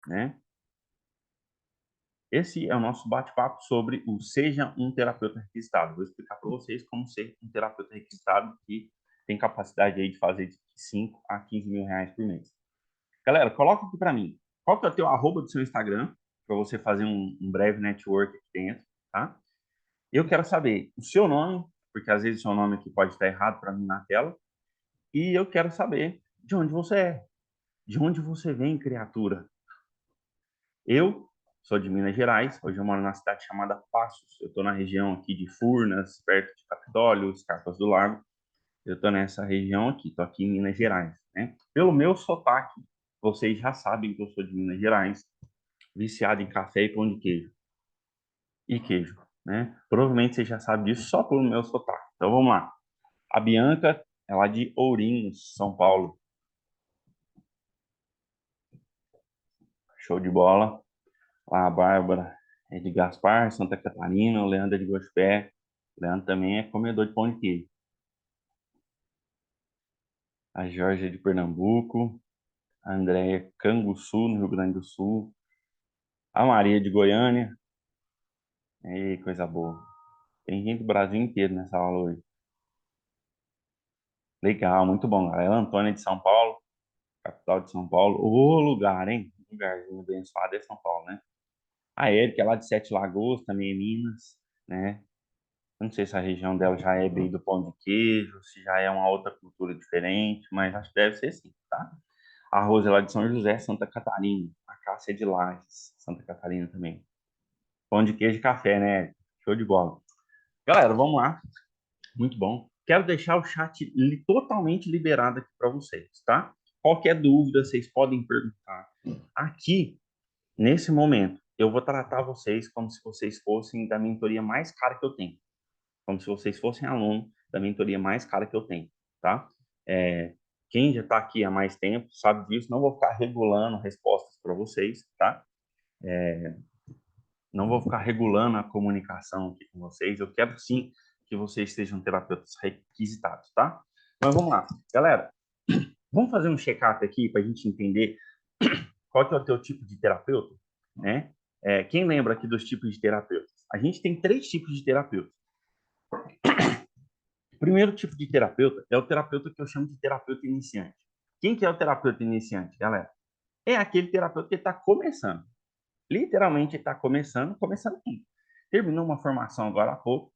né? Esse é o nosso bate-papo sobre o Seja um Terapeuta Requisitado. Vou explicar para vocês como ser um terapeuta requisitado que tem capacidade aí de fazer de 5 a 15 mil reais por mês. Galera, coloca aqui para mim. Qual que é o teu arroba do seu Instagram para você fazer um breve network aqui dentro, tá? Eu quero saber o seu nome, porque às vezes o seu nome aqui pode estar errado para mim na tela, e eu quero saber de onde você é, de onde você vem, criatura. Eu sou de Minas Gerais, hoje eu moro numa cidade chamada Passos. Eu estou na região aqui de Furnas, perto de Capitólio, Escarpas do Lago. Eu estou nessa região aqui, estou aqui em Minas Gerais, né? Pelo meu sotaque, vocês já sabem que eu sou de Minas Gerais, viciado em café e pão de queijo. E queijo, né? Provavelmente você já sabe disso só pelo meu sotaque. Então vamos lá. A Bianca é lá de Ourinhos, São Paulo. Show de bola. Lá a Bárbara é de Gaspar, Santa Catarina. O Leandro é de Gospé. O Leandro também é comedor de pão de queijo. A Jorge é de Pernambuco. A Andréia é Canguçu, no Rio Grande do Sul. A Maria é de Goiânia. Ei, coisa boa. Tem gente do Brasil inteiro nessa aula hoje. Legal, muito bom, galera. A Antônia é de São Paulo, capital de São Paulo. Ô lugar, hein? Lugarzinho abençoado é São Paulo, né? A Érica é lá de Sete Lagoas, também em Minas, né? Eu não sei se a região dela já é bem do pão de queijo, se já é uma outra cultura diferente, mas acho que deve ser sim, tá? A Rose é lá de São José, Santa Catarina. A Cássia é de Lages, Santa Catarina também. Pão de queijo e café, né? Show de bola. Galera, vamos lá. Muito bom. Quero deixar o chat totalmente liberado aqui para vocês, tá? Qualquer dúvida, vocês podem perguntar. Aqui, nesse momento, eu vou tratar vocês como se vocês fossem da mentoria mais cara que eu tenho. Como se vocês fossem aluno da mentoria mais cara que eu tenho, tá? Quem já está aqui há mais tempo sabe disso. Não vou ficar regulando respostas para vocês, tá? Não vou ficar regulando a comunicação aqui com vocês. Eu quero sim que vocês sejam terapeutas requisitados, tá? Mas vamos lá. Galera, vamos fazer um check-up aqui para a gente entender qual que é o teu tipo de terapeuta, né? Quem lembra aqui dos tipos de terapeutas? A gente tem 3 tipos de terapeuta. O primeiro tipo de terapeuta é o terapeuta que eu chamo de terapeuta iniciante. Quem que é o terapeuta iniciante, galera? É aquele terapeuta que está começando. Literalmente está começando tudo. Terminou uma formação agora há pouco,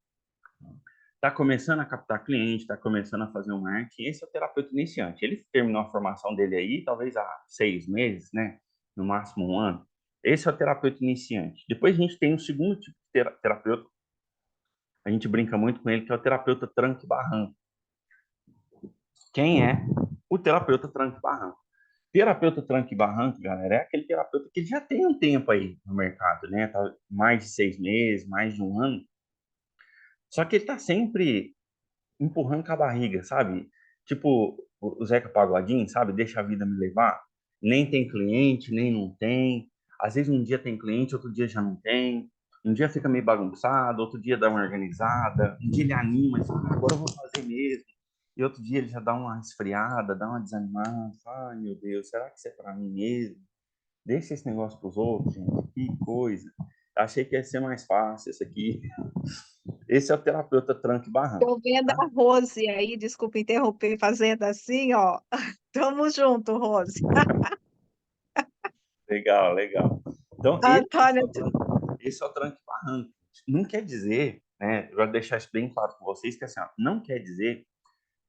está começando a captar cliente, está começando a fazer um marketing. Esse é o terapeuta iniciante. Ele terminou a formação dele aí, talvez há 6 meses, né? No máximo um ano. Esse é o terapeuta iniciante. Depois a gente tem o segundo tipo de terapeuta. A gente brinca muito com ele, que é o terapeuta tranco e barranco. Quem é o terapeuta tranco e barranco? Terapeuta tranco e barranco, galera, é aquele terapeuta que já tem um tempo aí no mercado, né? Tá mais de 6 meses, mais de um ano. Só que ele tá sempre empurrando com a barriga, sabe? Tipo o Zeca Pagodinho, sabe? Deixa a vida me levar. Nem tem cliente, nem não tem. Às vezes um dia tem cliente, outro dia já não tem. Um dia fica meio bagunçado, outro dia dá uma organizada. Um dia ele anima e fala, agora eu vou fazer mesmo. E outro dia ele já dá uma esfriada, dá uma desanimada. Ai, meu Deus, será que isso é para mim mesmo? Deixa esse negócio para os outros, gente. Que coisa. Achei que ia ser mais fácil isso aqui. Esse é o terapeuta tranco e barranco. Tô vendo a Tá? Rose aí, desculpa interromper, fazendo assim, ó. Tamo junto, Rose. Legal, legal. Então, A Antônia, esse é o tranco e barranco. Não quer dizer, né? Eu vou deixar isso bem claro com vocês, que assim, ó, não quer dizer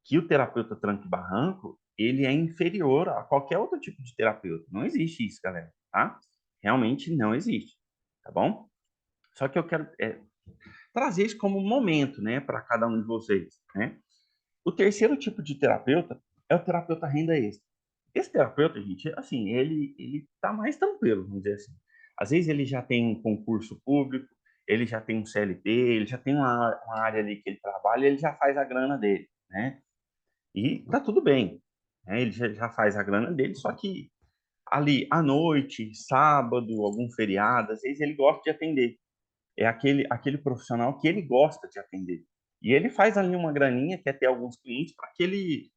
que o terapeuta tranco e barranco ele é inferior a qualquer outro tipo de terapeuta. Não existe isso, galera, tá? Realmente não existe, tá bom? Só que eu quero trazer isso como um momento, né, para cada um de vocês, né? O terceiro tipo de terapeuta é o terapeuta renda extra. Esse terapeuta, gente, assim, ele tá mais tranquilo, vamos dizer assim. Às vezes ele já tem um concurso público, ele já tem um CLT, ele já tem uma área ali que ele trabalha, ele já faz a grana dele, né? E tá tudo bem, né? Ele já faz a grana dele, só que ali à noite, sábado, algum feriado, às vezes ele gosta de atender. É aquele profissional que ele gosta de atender. E ele faz ali uma graninha, quer ter alguns clientes, para que ele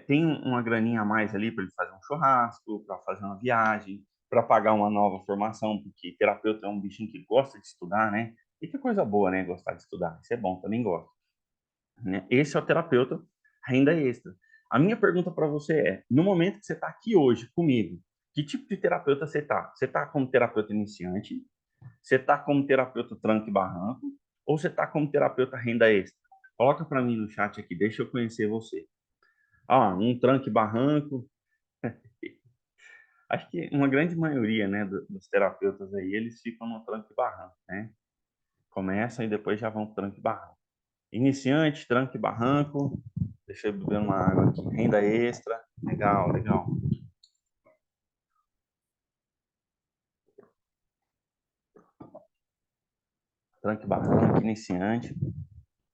tenha uma graninha a mais ali, para ele fazer um churrasco, para fazer uma viagem. para pagar uma nova formação, porque terapeuta é um bichinho que gosta de estudar, né? E que coisa boa, né? Gostar de estudar. Isso é bom, também gosto. Né? Esse é o terapeuta renda extra. A minha pergunta para você é, no momento que você está aqui hoje comigo, que tipo de terapeuta você está? Você está como terapeuta iniciante? Você está como terapeuta tranco e barranco? Ou você está como terapeuta renda extra? Coloca para mim no chat aqui, deixa eu conhecer você. Ah, um tranco e barranco. Acho que uma grande maioria, né, dos terapeutas aí, eles ficam no tranco e barranco, né? Começam e depois já vão pro tranco e barranco. Iniciante, tranco e barranco. Deixa eu beber uma água aqui. Renda extra. Legal, legal. Tranco e barranco, iniciante.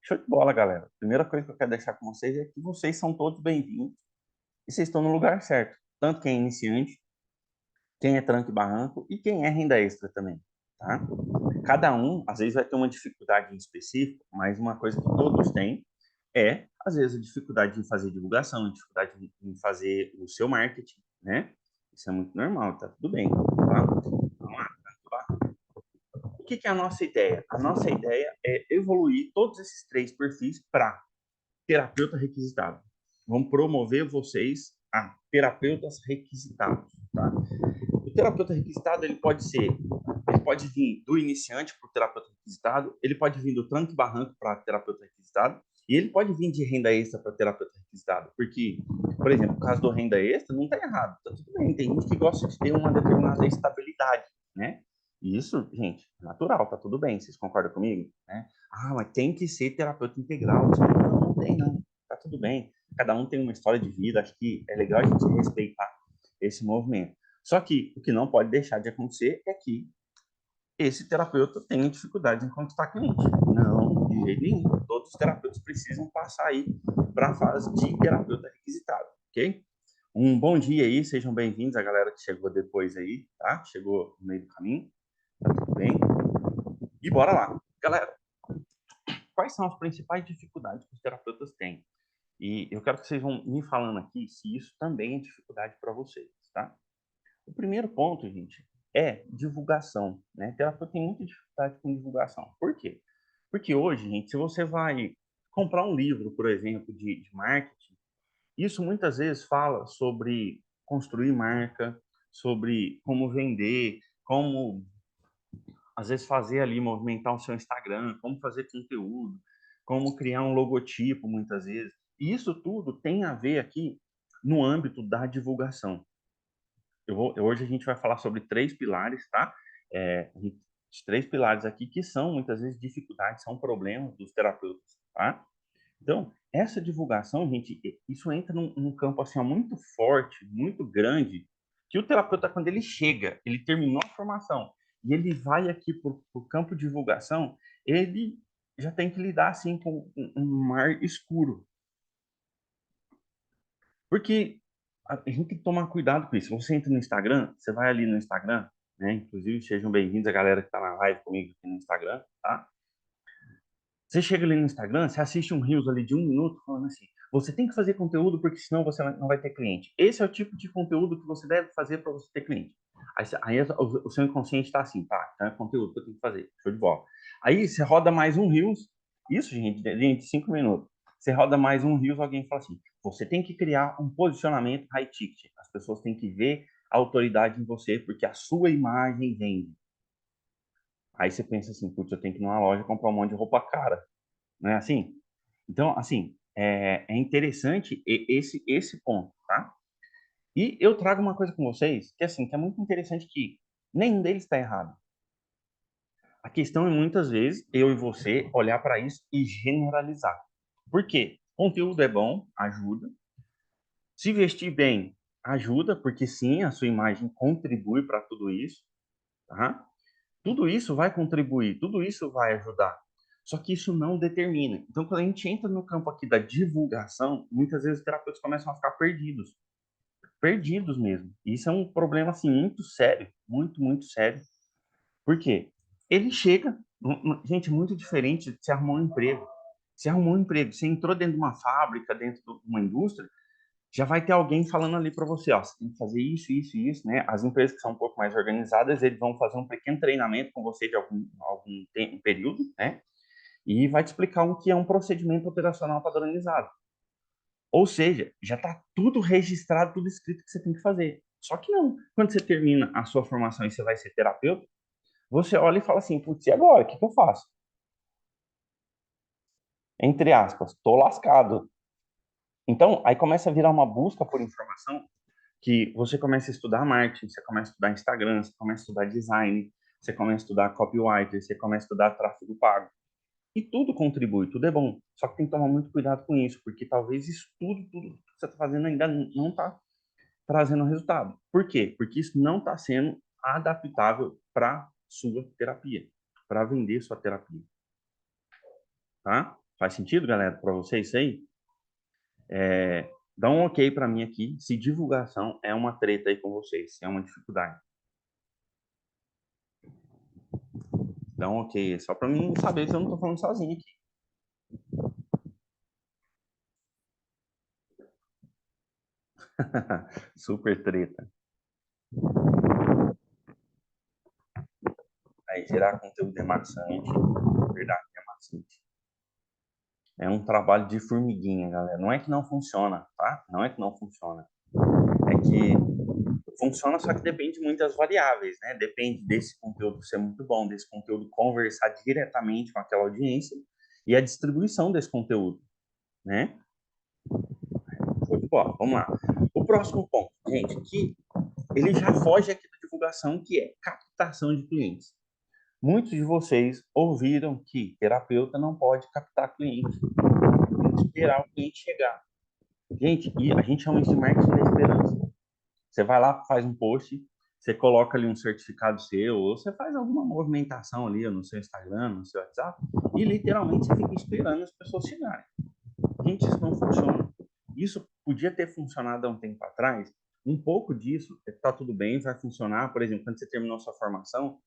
Show de bola, galera. Primeira coisa que eu quero deixar com vocês é que vocês são todos bem-vindos e vocês estão no lugar certo. Tanto quem é iniciante, quem é tranco e barranco e quem é renda extra também, tá? Cada um, às vezes, vai ter uma dificuldade em específico, mas uma coisa que todos têm é, às vezes, a dificuldade em fazer divulgação, a dificuldade em fazer o seu marketing, né? Isso é muito normal, tá tudo bem, tá? Vamos lá, tá? O que é a nossa ideia? A nossa ideia é evoluir todos esses três perfis para terapeuta requisitado. Vamos promover vocês a terapeutas requisitados, tá? O terapeuta requisitado, ele pode vir do iniciante para o terapeuta requisitado, ele pode vir do tranco e barranco para terapeuta requisitado, e ele pode vir de renda extra para terapeuta requisitado, porque, por exemplo, o caso do renda extra não está errado, tá tudo bem, tem gente que gosta de ter uma determinada estabilidade, né? E isso, gente, é natural, tá tudo bem, vocês concordam comigo? Né? Ah, mas tem que ser terapeuta integral. Não, não tem, não, tá tudo bem. Cada um tem uma história de vida, acho que é legal a gente respeitar esse movimento. Só que o que não pode deixar de acontecer é que esse terapeuta tenha dificuldade em conquistar cliente. Não, de jeito nenhum. Todos os terapeutas precisam passar aí para a fase de terapeuta requisitado, ok? Um bom dia aí, sejam bem-vindos a galera que chegou depois aí, tá? Chegou no meio do caminho, tá tudo bem? E bora lá. Galera, quais são as principais dificuldades que os terapeutas têm? E eu quero que vocês vão me falando aqui se isso também é dificuldade para vocês, tá? O primeiro ponto, gente, é divulgação, né? O terapeuta tem muita dificuldade com divulgação. Por quê? Porque hoje, gente, se você vai comprar um livro, por exemplo, de marketing, isso muitas vezes fala sobre construir marca, sobre como vender, como às vezes fazer ali, movimentar o seu Instagram, como fazer conteúdo, como criar um logotipo, muitas vezes. E isso tudo tem a ver aqui no âmbito da divulgação. Hoje a gente vai falar sobre três pilares, tá? Os três pilares aqui que são, muitas vezes, dificuldades, são problemas dos terapeutas, tá? Então, essa divulgação, gente, isso entra num campo assim, muito forte, muito grande, que o terapeuta, quando ele chega, ele terminou a formação e ele vai aqui para o campo de divulgação, ele já tem que lidar assim com um mar escuro. Porque a gente tem que tomar cuidado com isso. Você entra no Instagram, você vai ali no Instagram, né? Inclusive, sejam bem-vindos a galera que está na live comigo aqui no Instagram, tá? Você chega ali no Instagram, você assiste um Reels ali de 1 minuto falando assim, você tem que fazer conteúdo porque senão você não vai ter cliente. Esse é o tipo de conteúdo que você deve fazer para você ter cliente. Aí o seu inconsciente está assim, tá, então é conteúdo que eu tenho que fazer, show de bola. Aí você roda mais um Reels, isso, gente, de 5 minutos. Você roda mais um Reels, alguém fala assim, você tem que criar um posicionamento high ticket. As pessoas têm que ver a autoridade em você, porque a sua imagem vende. Aí você pensa assim, putz, eu tenho que ir numa loja comprar um monte de roupa cara. Não é assim? Então, assim, é interessante esse ponto, tá? E eu trago uma coisa com vocês, que assim, que é muito interessante que nenhum deles está errado. A questão é muitas vezes eu e você olhar para isso e generalizar. Por quê? Conteúdo é bom, ajuda. Se vestir bem, ajuda, porque sim, a sua imagem contribui para tudo isso, tá? Tudo isso vai contribuir, tudo isso vai ajudar. Só que isso não determina. Então, quando a gente entra no campo aqui da divulgação, muitas vezes os terapeutas começam a ficar perdidos. Perdidos mesmo. E isso é um problema, assim, muito sério. Muito, muito sério. Por quê? Ele chega... Gente, muito diferente de você arrumar um emprego. Você arrumou um emprego, você entrou dentro de uma fábrica, dentro de uma indústria, já vai ter alguém falando ali para você, ó, você tem que fazer isso, isso e isso, né? As empresas que são um pouco mais organizadas, eles vão fazer um pequeno treinamento com você de algum tempo, período, né? E vai te explicar o que é um procedimento operacional padronizado. Ou seja, já está tudo registrado, tudo escrito que você tem que fazer. Só que não. Quando você termina a sua formação e você vai ser terapeuta, você olha e fala assim, putz, e agora? O que eu faço? Entre aspas, tô lascado. Então, aí começa a virar uma busca por informação que você começa a estudar marketing, você começa a estudar Instagram, você começa a estudar design, você começa a estudar copywriter, você começa a estudar tráfego pago. E tudo contribui, tudo é bom. Só que tem que tomar muito cuidado com isso, porque talvez isso tudo que você está fazendo ainda não está trazendo resultado. Por quê? Porque isso não está sendo adaptável para sua terapia, para vender sua terapia. Tá? Faz sentido, galera, para vocês isso aí? Dá um ok para mim aqui se divulgação é uma treta aí com vocês, se é uma dificuldade. Dá um ok, só para mim saber se eu não estou falando sozinho aqui. Super treta. Aí, gerar conteúdo é maçante. Verdade, é maçante. É um trabalho de formiguinha, galera. Não é que não funciona, tá? Não é que não funciona. É que funciona, só que depende muito das variáveis, né? Depende desse conteúdo ser muito bom, desse conteúdo conversar diretamente com aquela audiência e a distribuição desse conteúdo, né? Muito bom, vamos lá. O próximo ponto, gente, que ele já foge aqui da divulgação, que é captação de clientes. Muitos de vocês ouviram que terapeuta não pode captar cliente, tem que esperar o cliente chegar. Gente, e a gente chama isso de marketing da esperança. Você vai lá, faz um post, você coloca ali um certificado seu, ou você faz alguma movimentação ali no seu Instagram, no seu WhatsApp, e literalmente você fica esperando as pessoas chegarem. Gente, isso não funciona. Isso podia ter funcionado há um tempo atrás. Um pouco disso está tudo bem, vai funcionar. Por exemplo, quando você terminou sua formação,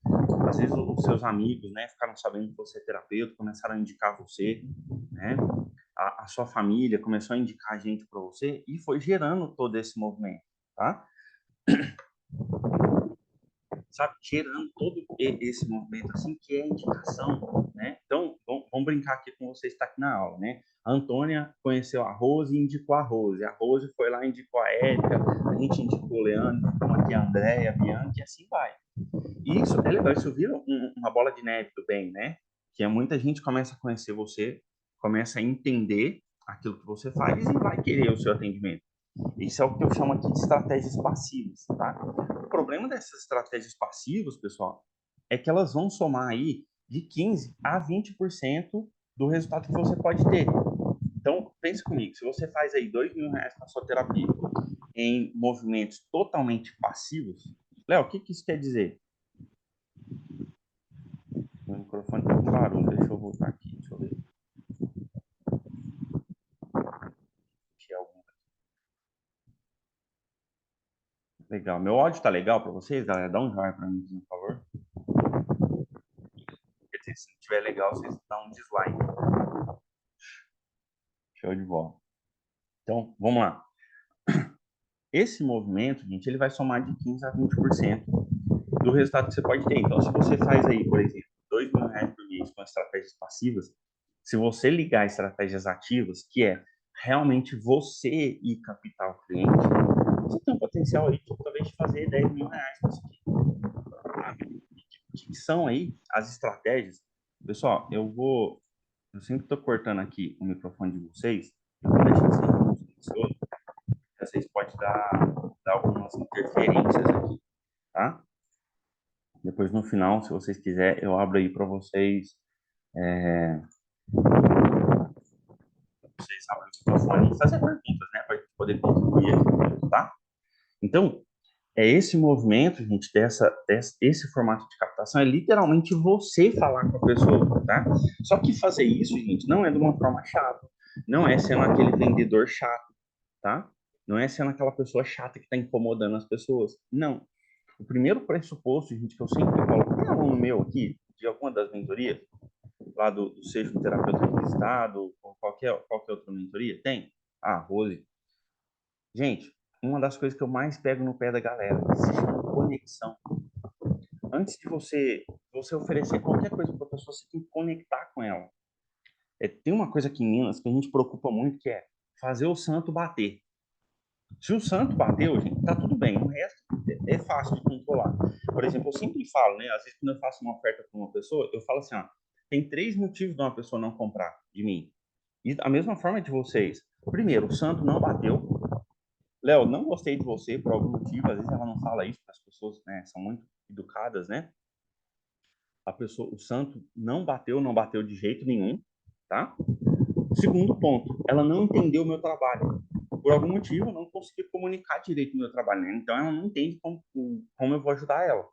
às vezes os seus amigos, né, ficaram sabendo que você é terapeuta, começaram a indicar você, né? A sua família começou a indicar gente para você e foi gerando todo esse movimento, tá? Sabe, gerando todo esse movimento assim que é indicação, né? Então, vamos brincar aqui com você está aqui na aula, né? A Antônia conheceu a Rose e indicou a Rose. A Rose foi lá e indicou a Érica, a gente indicou o Leandro, então aqui a Andréia, a Bianca, e assim vai. E isso é legal, isso vira uma bola de neve do bem, né? Que é muita gente começa a conhecer você, começa a entender aquilo que você faz e vai querer o seu atendimento. Isso é o que eu chamo aqui de estratégias passivas, tá? O problema dessas estratégias passivas, pessoal, é que elas vão somar aí de 15 a 20% do resultado que você pode ter. Então, pense comigo, se você faz aí R$ 2.000 na sua terapia em movimentos totalmente passivos, Léo, o que isso quer dizer? Meu microfone tá com barulho, deixa eu voltar aqui, deixa eu ver. Legal. Meu áudio tá legal para vocês, galera? Dá um joinha para mim, por favor. Quer dizer, se não tiver legal, vocês dão um dislike. Show de bola. Então, vamos lá. Esse movimento, gente, ele vai somar de 15 a 20% do resultado que você pode ter. Então, se você faz aí, por exemplo, R$ 2.000 por mês com estratégias passivas, se você ligar estratégias ativas, que é realmente você ir captar o cliente, você tem um potencial aí, talvez, de fazer R$ 10.000 com isso aqui. Que são aí as estratégias? Pessoal, eu sempre estou cortando aqui o microfone de vocês, eu vou deixar silencioso, vocês podem dar algumas interferências aqui, tá? Depois, no final, se vocês quiserem, eu abro aí para vocês. Vocês abrem o microfone e fazer perguntas, né? Para a gente poder contribuir aqui, tá? Então, esse movimento, gente, esse formato de captação é literalmente você falar com a pessoa, tá? Só que fazer isso, gente, não é de uma forma chata. Não é sendo aquele vendedor chato, tá? Não é sendo aquela pessoa chata que está incomodando as pessoas. Não. O primeiro pressuposto, gente, que eu sempre coloco, tem aluno meu aqui, de alguma das mentorias, lá do Seja um Terapeuta Registrado, ou qualquer outra mentoria? Tem? Ah, Rose. Gente, uma das coisas que eu mais pego no pé da galera se chama conexão. Antes de você oferecer qualquer coisa para a pessoa, você tem que conectar com ela. Tem uma coisa aqui em Minas que a gente preocupa muito, que é fazer o santo bater. Se o santo bateu, gente, tá tudo bem. O resto é fácil de controlar. Por exemplo, eu sempre falo, né? Às vezes, quando eu faço uma oferta para uma pessoa, eu falo assim, ó, tem 3 motivos de uma pessoa não comprar de mim. E a mesma forma de vocês. Primeiro, o santo não bateu. Léo, não gostei de você por algum motivo. Às vezes ela não fala isso, as pessoas, né, são muito educadas, né? A pessoa, o santo não bateu de jeito nenhum, tá? Segundo ponto, ela não entendeu o meu trabalho. Por algum motivo, eu não consegui comunicar direito o meu trabalho, né? Então ela não entende como eu vou ajudar ela.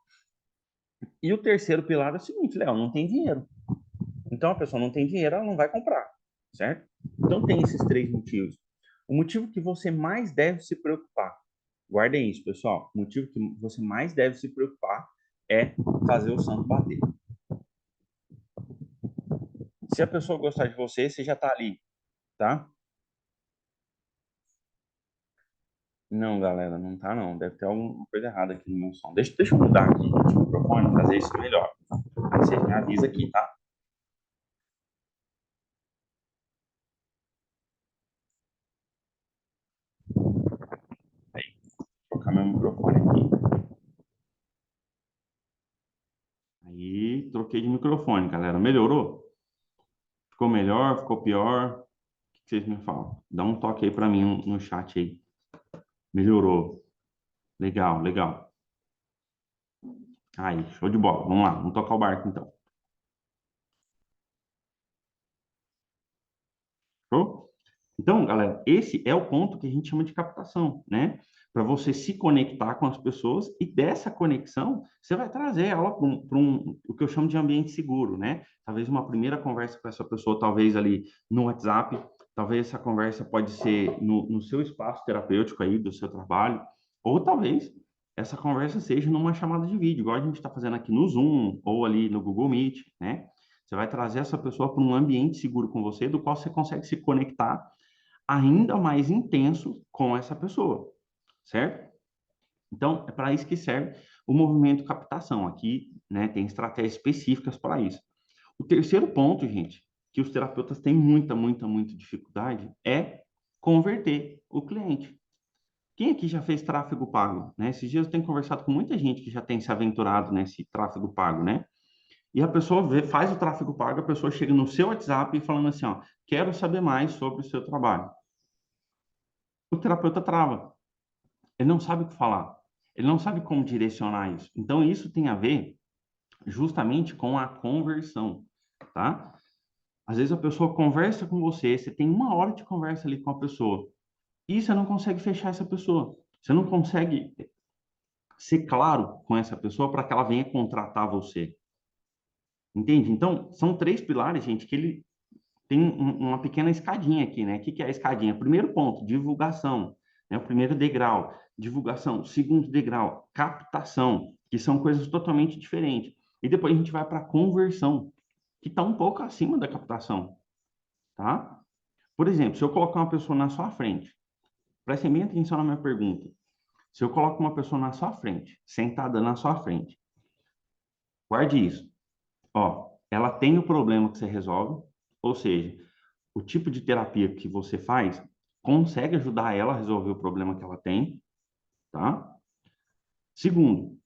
E o terceiro pilar é o seguinte, Léo, não tem dinheiro. Então a pessoa não tem dinheiro, ela não vai comprar, certo? Então tem esses 3 motivos. O motivo que você mais deve se preocupar, guardem isso, pessoal. O motivo que você mais deve se preocupar é fazer o santo bater. Se a pessoa gostar de você, você já tá ali, tá? Não, galera, não tá não. Deve ter alguma coisa errada aqui no meu som. Deixa eu mudar aqui gente, o microfone, fazer isso melhor. Aí você me avisa aqui, tá? Aí, vou trocar meu microfone aqui. Aí, troquei de microfone, galera. Melhorou? Ficou melhor? Ficou pior? O que vocês me falam? Dá um toque aí pra mim no chat aí. Melhorou. Legal, legal. Aí, show de bola. Vamos lá, vamos tocar o barco então. Show? Então, galera, esse é o ponto que a gente chama de captação, né? Para você se conectar com as pessoas e dessa conexão, você vai trazer ela para o que eu chamo de ambiente seguro, né? Talvez uma primeira conversa com essa pessoa, talvez ali no WhatsApp, talvez essa conversa pode ser no seu espaço terapêutico aí do seu trabalho, ou talvez essa conversa seja numa chamada de vídeo, igual a gente está fazendo aqui no Zoom ou ali no Google Meet, né? Você vai trazer essa pessoa para um ambiente seguro com você, do qual você consegue se conectar ainda mais intenso com essa pessoa, certo? Então, é para isso que serve o movimento captação. Aqui, né, tem estratégias específicas para isso. O terceiro ponto, gente, que os terapeutas têm muita dificuldade é converter o cliente. Quem aqui já fez tráfego pago, né? Esses dias eu tenho conversado com muita gente que já tem se aventurado nesse tráfego pago, né? E a pessoa faz o tráfego pago, a pessoa chega no seu WhatsApp falando assim, ó, quero saber mais sobre o seu trabalho. O terapeuta trava. Ele não sabe o que falar. Ele não sabe como direcionar isso. Então, isso tem a ver justamente com a conversão, tá? Às vezes a pessoa conversa com você, você tem 1 hora de conversa ali com a pessoa, e você não consegue fechar essa pessoa. Você não consegue ser claro com essa pessoa para que ela venha contratar você. Entende? Então, são 3 pilares, gente, que ele tem uma pequena escadinha aqui, né? O que que é a escadinha? Primeiro ponto, divulgação, né? O primeiro degrau, divulgação. Segundo degrau, captação, que são coisas totalmente diferentes. E depois a gente vai para a conversão, que está um pouco acima da captação, tá? Por exemplo, se eu colocar uma pessoa na sua frente, prestem bem atenção na minha pergunta. Se eu coloco uma pessoa na sua frente, sentada na sua frente, guarde isso. Ó, ela tem o problema que você resolve, ou seja, o tipo de terapia que você faz consegue ajudar ela a resolver o problema que ela tem, tá? Segundo,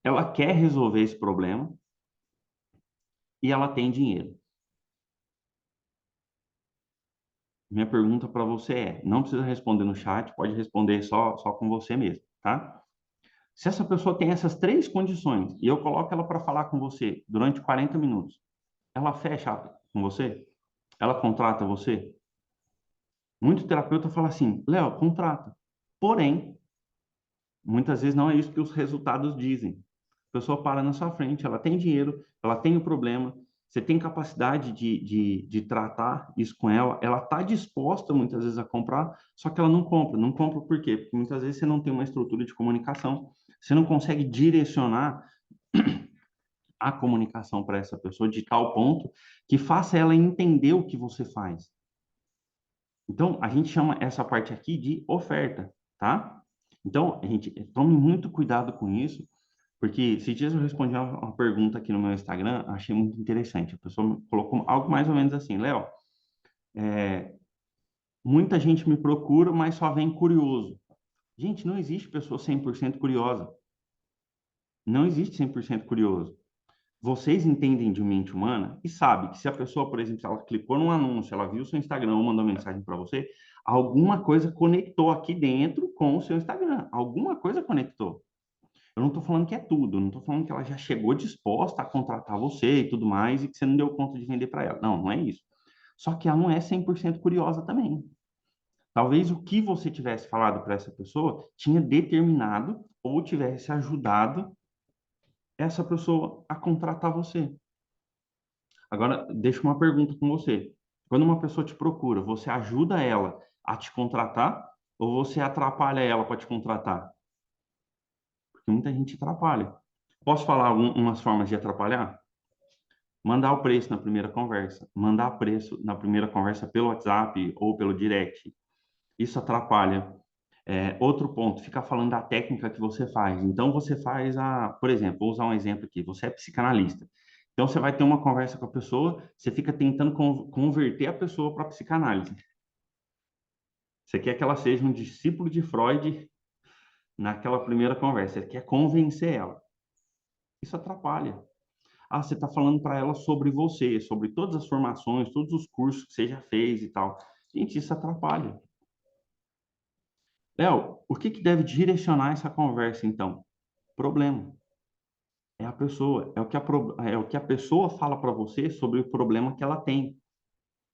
ela quer resolver esse problema e ela tem dinheiro. Minha pergunta para você é, não precisa responder no chat, pode responder só com você mesmo, tá? Se essa pessoa tem essas 3 condições e eu coloco ela para falar com você durante 40 minutos, ela fecha com você? Ela contrata você? Muito terapeuta fala assim, Léo, contrata. Porém, muitas vezes não é isso que os resultados dizem. A pessoa para na sua frente, ela tem dinheiro, ela tem o problema, você tem capacidade de tratar isso com ela, ela está disposta muitas vezes a comprar, só que ela não compra. Não compra por quê? Porque muitas vezes você não tem uma estrutura de comunicação, você não consegue direcionar a comunicação para essa pessoa de tal ponto que faça ela entender o que você faz. Então, a gente chama essa parte aqui de oferta, tá? Então, a gente tome muito cuidado com isso, porque esses dias eu respondi uma pergunta aqui no meu Instagram, achei muito interessante. A pessoa me colocou algo mais ou menos assim, Léo, muita gente me procura, mas só vem curioso. Gente, não existe pessoa 100% curiosa. Não existe 100% curioso. Vocês entendem de mente humana e sabem que se a pessoa, por exemplo, ela clicou num anúncio, ela viu o seu Instagram ou mandou mensagem para você, alguma coisa conectou aqui dentro com o seu Instagram. Alguma coisa conectou. Eu não estou falando que é tudo, não estou falando que ela já chegou disposta a contratar você e tudo mais e que você não deu conta de vender para ela. Não, não é isso. Só que ela não é 100% curiosa também. Talvez o que você tivesse falado para essa pessoa tinha determinado ou tivesse ajudado essa pessoa a contratar você. Agora, deixa uma pergunta com você. Quando uma pessoa te procura, você ajuda ela a te contratar ou você atrapalha ela para te contratar? Porque muita gente atrapalha. Posso falar algumas formas de atrapalhar? Mandar o preço na primeira conversa. Mandar preço na primeira conversa pelo WhatsApp ou pelo direct. Isso atrapalha. Outro ponto, ficar falando da técnica que você faz. Então, você faz por exemplo, vou usar um exemplo aqui, você é psicanalista. Então, você vai ter uma conversa com a pessoa, você fica tentando converter a pessoa para a psicanálise. Você quer que ela seja um discípulo de Freud naquela primeira conversa, você quer convencer ela. Isso atrapalha. Ah, você está falando para ela sobre você, sobre todas as formações, todos os cursos que você já fez e tal. Gente, isso atrapalha. Léo, o que deve direcionar essa conversa, então? Problema. É a pessoa, é o que a pessoa fala para você sobre o problema que ela tem.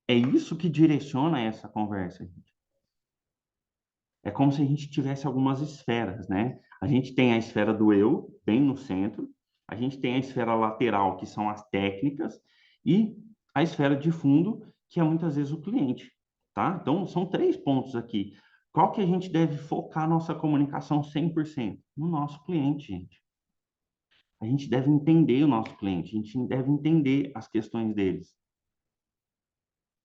É isso que direciona essa conversa, gente. É como se a gente tivesse algumas esferas, né? A gente tem a esfera do eu, bem no centro, a gente tem a esfera lateral, que são as técnicas, e a esfera de fundo, que é muitas vezes o cliente, tá? Então, são três pontos aqui. Qual que a gente deve focar nossa comunicação 100%? No nosso cliente, gente. A gente deve entender o nosso cliente, a gente deve entender as questões deles.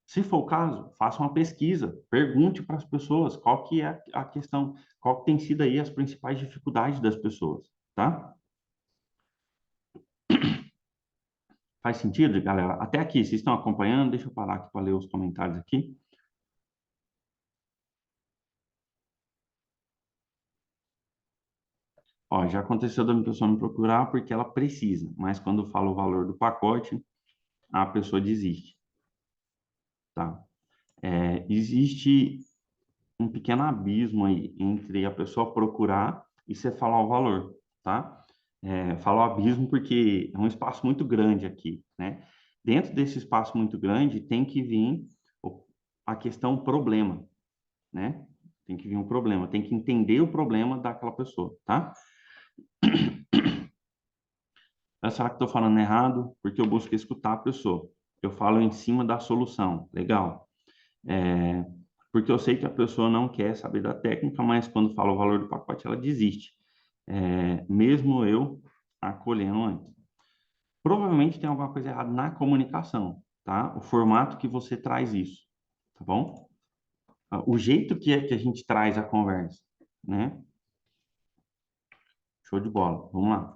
Se for o caso, faça uma pesquisa, pergunte para as pessoas qual que é a questão, qual que tem sido aí as principais dificuldades das pessoas, tá? Faz sentido, galera? Até aqui, vocês estão acompanhando? Deixa eu parar aqui para ler os comentários aqui. Ó, já aconteceu da pessoa me procurar porque ela precisa, mas quando fala o valor do pacote, a pessoa desiste, tá? Existe um pequeno abismo aí entre a pessoa procurar e você falar o valor, tá? Falo abismo porque é um espaço muito grande aqui, né? Dentro desse espaço muito grande tem que vir a questão problema, né? Tem que vir um problema, tem que entender o problema daquela pessoa, tá? Será que estou falando errado? Porque eu busco escutar a pessoa. Eu falo em cima da solução. Legal. É, porque eu sei que a pessoa não quer saber da técnica, mas quando fala o valor do pacote, ela desiste. Mesmo eu acolhendo antes. Provavelmente tem alguma coisa errada na comunicação, tá? O formato que você traz isso, tá bom? O jeito que é que a gente traz a conversa, né? Show de bola. Vamos lá.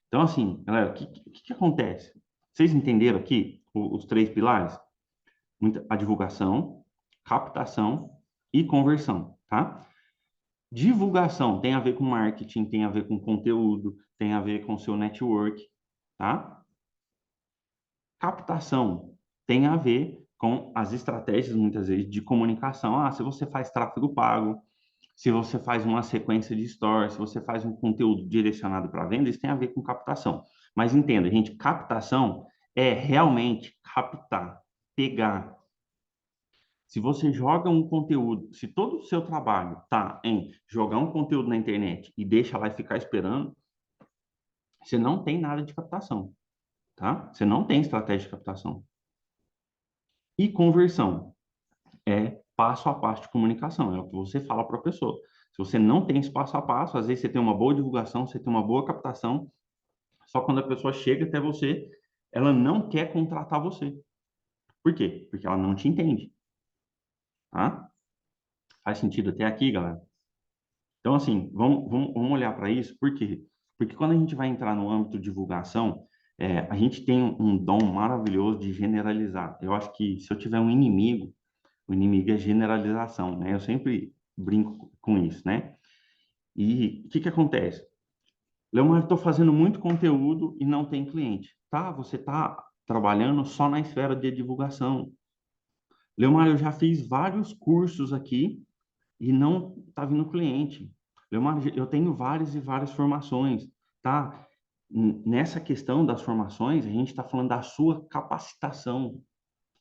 Então, assim, galera, o que acontece? Vocês entenderam aqui os três pilares? A divulgação, captação e conversão, tá? Divulgação tem a ver com marketing, tem a ver com conteúdo, tem a ver com seu network, tá? Captação tem a ver com as estratégias, muitas vezes, de comunicação. Se você faz tráfego pago, se você faz uma sequência de stories, se você faz um conteúdo direcionado para venda, isso tem a ver com captação. Mas entenda, gente, captação é realmente captar, pegar. Se você joga um conteúdo, se todo o seu trabalho está em jogar um conteúdo na internet e deixa lá e ficar esperando, você não tem nada de captação, tá? Você não tem estratégia de captação. E conversão é passo a passo de comunicação, é o que você fala para a pessoa. Se você não tem esse passo a passo, às vezes você tem uma boa divulgação, você tem uma boa captação, só quando a pessoa chega até você, ela não quer contratar você. Por quê? Porque ela não te entende, tá? Faz sentido até aqui, galera? Então, assim, vamos olhar para isso, por quê? Porque quando a gente vai entrar no âmbito de divulgação, a gente tem um dom maravilhoso de generalizar. Eu acho que se eu tiver um inimigo, o inimigo é generalização, né? Eu sempre brinco com isso, né? E o que que acontece? Leomar, estou fazendo muito conteúdo e não tem cliente. Tá, você está trabalhando só na esfera de divulgação. Leomar, eu já fiz vários cursos aqui e não está vindo cliente. Leomar, eu tenho várias e várias formações, tá? Nessa questão das formações, a gente está falando da sua capacitação.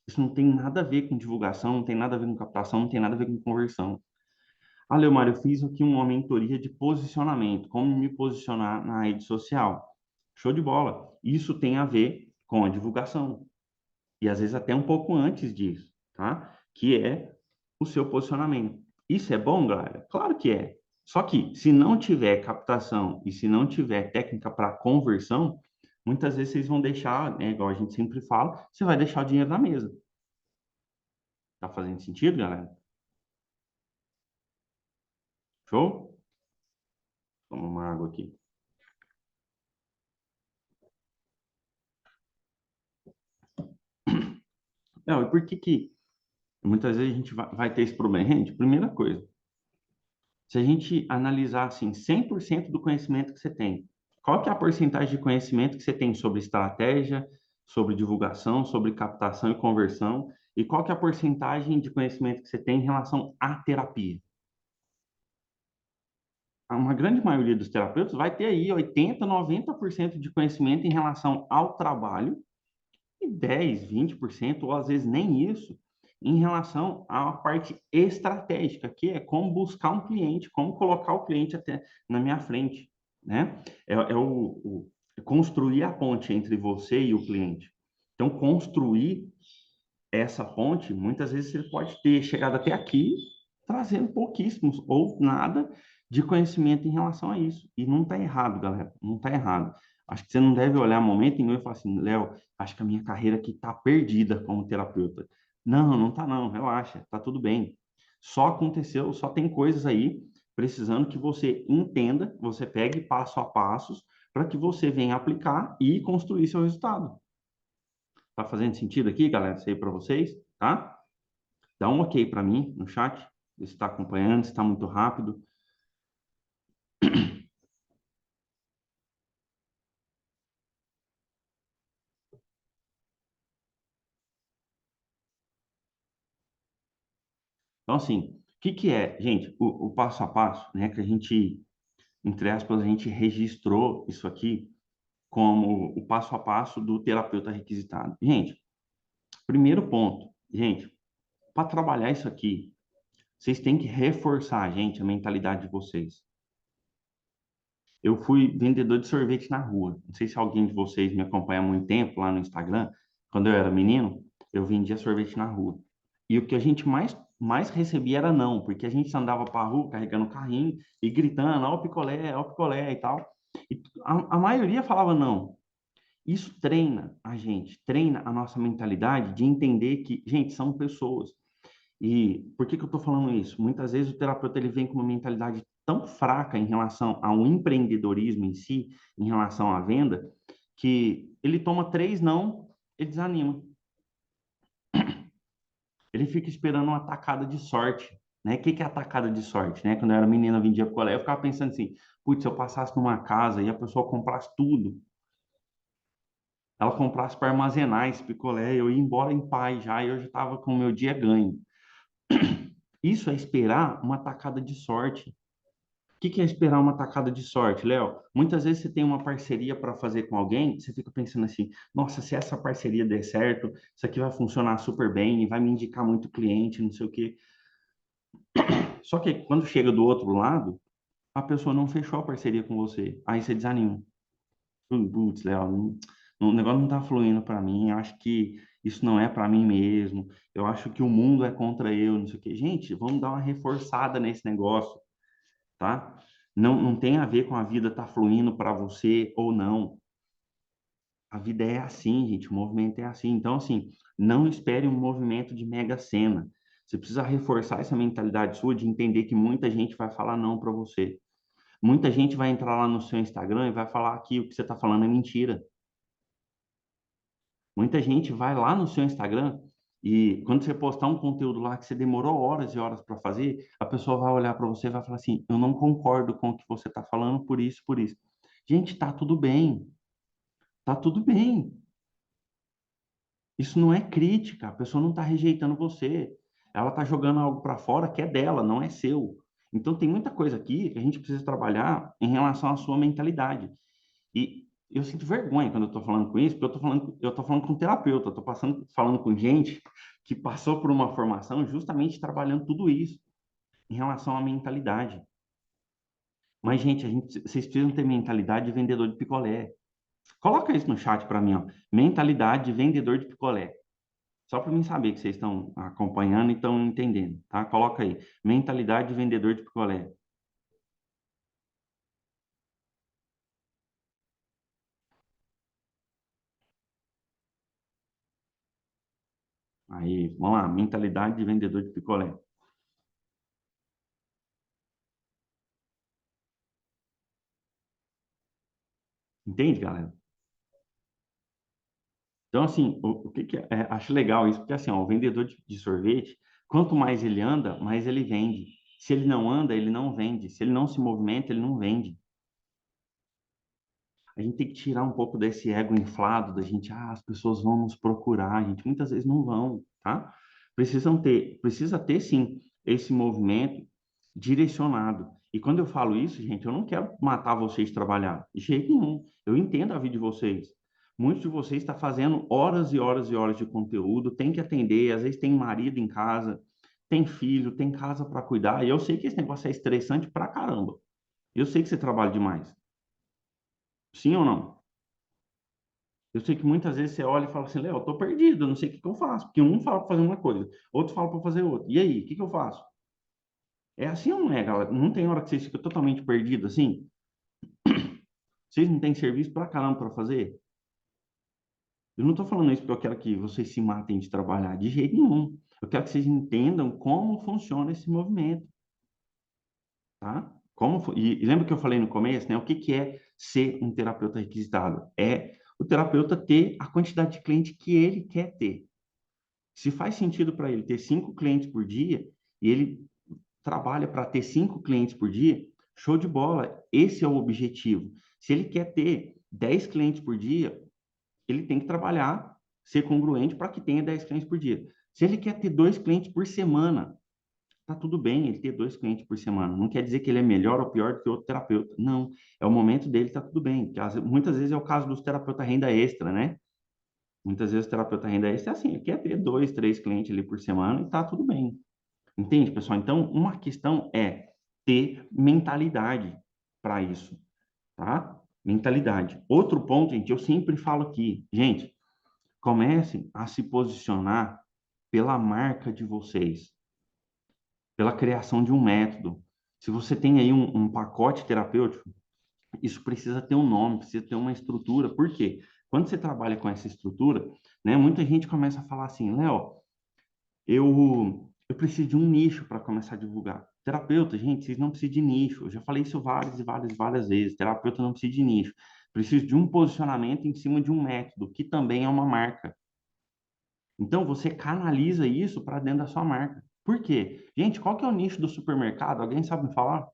Isso não tem nada a ver com divulgação, não tem nada a ver com captação, não tem nada a ver com conversão. Ah, Leomar, eu fiz aqui uma mentoria de posicionamento, como me posicionar na rede social. Show de bola. Isso tem a ver com a divulgação. E às vezes até um pouco antes disso, tá? Que é o seu posicionamento. Isso é bom, galera? Claro que é. Só que se não tiver captação e se não tiver técnica para conversão, muitas vezes vocês vão deixar, né, igual a gente sempre fala, você vai deixar o dinheiro na mesa. Tá fazendo sentido, galera? Show? Toma uma água aqui. Não, e por que que muitas vezes a gente vai ter esse problema? Gente, primeira coisa, se a gente analisar assim 100% do conhecimento que você tem, qual que é a porcentagem de conhecimento que você tem sobre estratégia, sobre divulgação, sobre captação e conversão, e qual que é a porcentagem de conhecimento que você tem em relação à terapia? Uma grande maioria dos terapeutas vai ter aí 80, 90% de conhecimento em relação ao trabalho e 10, 20%, ou às vezes nem isso, em relação à parte estratégica, que é como buscar um cliente, como colocar o cliente até na minha frente, né? É construir a ponte entre você e o cliente. Então, construir essa ponte, muitas vezes você pode ter chegado até aqui trazendo pouquíssimos ou nada de conhecimento em relação a isso. E não está errado, galera, não está errado. Acho que você não deve olhar momento nenhum e falar assim, Léo, acho que a minha carreira aqui está perdida como terapeuta. Não, não está não, relaxa, está tudo bem. Só aconteceu, só tem coisas aí precisando que você entenda, você pegue passo a passos para que você venha aplicar e construir seu resultado. Tá fazendo sentido aqui, galera? Isso aí para vocês, tá? Dá um ok para mim no chat, se está acompanhando, se está muito rápido. Então, assim, o que que é, gente, o passo a passo, né, que a gente, entre aspas, a gente registrou isso aqui como o passo a passo do terapeuta requisitado. Gente, primeiro ponto, gente, para trabalhar isso aqui, vocês têm que reforçar, gente, a mentalidade de vocês. Eu fui vendedor de sorvete na rua. Não sei se alguém de vocês me acompanha há muito tempo lá no Instagram. Quando eu era menino, eu vendia sorvete na rua. E o que a gente mais recebia era não, porque a gente andava para a rua carregando o carrinho e gritando, ó o picolé e tal. E a maioria falava não. Isso treina a gente, treina a nossa mentalidade de entender que, gente, são pessoas. E por que que eu estou falando isso? Muitas vezes o terapeuta ele vem com uma mentalidade tão fraca em relação ao empreendedorismo em si, em relação à venda, que ele toma três não, ele desanima. Ele fica esperando uma atacada de sorte, né? O que que é atacada de sorte, né? Quando eu era menina, eu vendia picolé, eu ficava pensando assim, putz, se eu passasse numa casa e a pessoa comprasse tudo, ela comprasse para armazenar esse picolé, eu ia embora em paz já, e eu já estava com o meu dia ganho. Isso é esperar uma atacada de sorte. O que que é esperar uma tacada de sorte, Léo? Muitas vezes você tem uma parceria para fazer com alguém, você fica pensando assim: nossa, se essa parceria der certo, isso aqui vai funcionar super bem, vai me indicar muito cliente, não sei o quê. Só que quando chega do outro lado, a pessoa não fechou a parceria com você. Aí você desanima. Putz, Léo, o negócio não está fluindo para mim. Eu acho que isso não é para mim mesmo. Eu acho que o mundo é contra eu, não sei o quê. Gente, vamos dar uma reforçada nesse negócio, tá? Não tem a ver com a vida estar fluindo para você ou não. A vida é assim, gente, o movimento é assim. Então, assim, não espere um movimento de mega sena. Você precisa reforçar essa mentalidade sua de entender que muita gente vai falar não para você. Muita gente vai entrar lá no seu Instagram e vai falar que o que você está falando é mentira. Muita gente vai lá no seu Instagram e quando você postar um conteúdo lá que você demorou horas e horas para fazer, a pessoa vai olhar para você e vai falar assim: eu não concordo com o que você está falando por isso, por isso. Gente, tá tudo bem. Tá tudo bem. Isso não é crítica. A pessoa não está rejeitando você. Ela está jogando algo para fora que é dela, não é seu. Então tem muita coisa aqui que a gente precisa trabalhar em relação à sua mentalidade. E eu sinto vergonha quando eu estou falando com isso, porque eu tô falando com um terapeuta, estou falando com gente que passou por uma formação justamente trabalhando tudo isso em relação à mentalidade. Mas, gente, vocês precisam ter mentalidade de vendedor de picolé. Coloca isso no chat para mim, ó. Mentalidade de vendedor de picolé. Só para mim saber que vocês estão acompanhando e estão entendendo, tá? Coloca aí. Mentalidade de vendedor de picolé. Aí, vamos lá. Mentalidade de vendedor de picolé. Entende, galera? Então, assim, o que que acho legal isso, porque assim, ó, o vendedor de sorvete, quanto mais ele anda, mais ele vende. Se ele não anda, ele não vende. Se ele não se movimenta, ele não vende. A gente tem que tirar um pouco desse ego inflado da gente, as pessoas vão nos procurar, a gente muitas vezes não vão, tá? Precisa ter sim esse movimento direcionado. E quando eu falo isso, gente, eu não quero matar vocês de trabalhar, de jeito nenhum. Eu entendo a vida de vocês. Muitos de vocês estão fazendo horas e horas e horas de conteúdo, tem que atender, às vezes tem marido em casa, tem filho, tem casa para cuidar. E eu sei que esse negócio é estressante pra caramba. Eu sei que você trabalha demais. Sim ou não? Eu sei que muitas vezes você olha e fala assim, Léo, eu tô perdido, eu não sei o que que eu faço. Porque um fala para fazer uma coisa, outro fala para fazer outra. E aí, o que que eu faço? É assim ou não é, galera? Não tem hora que vocês ficam totalmente perdidos assim? Vocês não têm serviço pra caramba para fazer? Eu não tô falando isso porque eu quero que vocês se matem de trabalhar, de jeito nenhum. Eu quero que vocês entendam como funciona esse movimento, tá? E lembra que eu falei no começo, né? O que que é ser um terapeuta requisitado? É o terapeuta ter a quantidade de cliente que ele quer ter. Se faz sentido para ele ter 5 clientes por dia e ele trabalha para ter 5 clientes por dia, show de bola. Esse é o objetivo. Se ele quer ter 10 clientes por dia, ele tem que trabalhar, ser congruente para que tenha 10 clientes por dia. Se ele quer ter 2 clientes por semana, tá tudo bem ele ter 2 clientes por semana. Não quer dizer que ele é melhor ou pior do que outro terapeuta. Não. É o momento dele, tá tudo bem. Muitas vezes é o caso dos terapeutas renda extra, né? Muitas vezes o terapeuta renda extra é assim, ele quer ter 2, 3 clientes ali por semana e tá tudo bem. Entende, pessoal? Então, uma questão é ter mentalidade para isso, tá? Mentalidade. Outro ponto, gente, eu sempre falo aqui, gente, comecem a se posicionar pela marca de vocês, pela criação de um método. Se você tem aí um pacote terapêutico, isso precisa ter um nome, precisa ter uma estrutura. Por quê? Quando você trabalha com essa estrutura, né, muita gente começa a falar assim, Léo, eu preciso de um nicho para começar a divulgar. Terapeuta, gente, vocês não precisam de nicho. Eu já falei isso várias e várias, várias vezes. Terapeuta não precisa de nicho. Preciso de um posicionamento em cima de um método, que também é uma marca. Então, você canaliza isso para dentro da sua marca. Por quê? Gente, qual que é o nicho do supermercado? Alguém sabe me falar?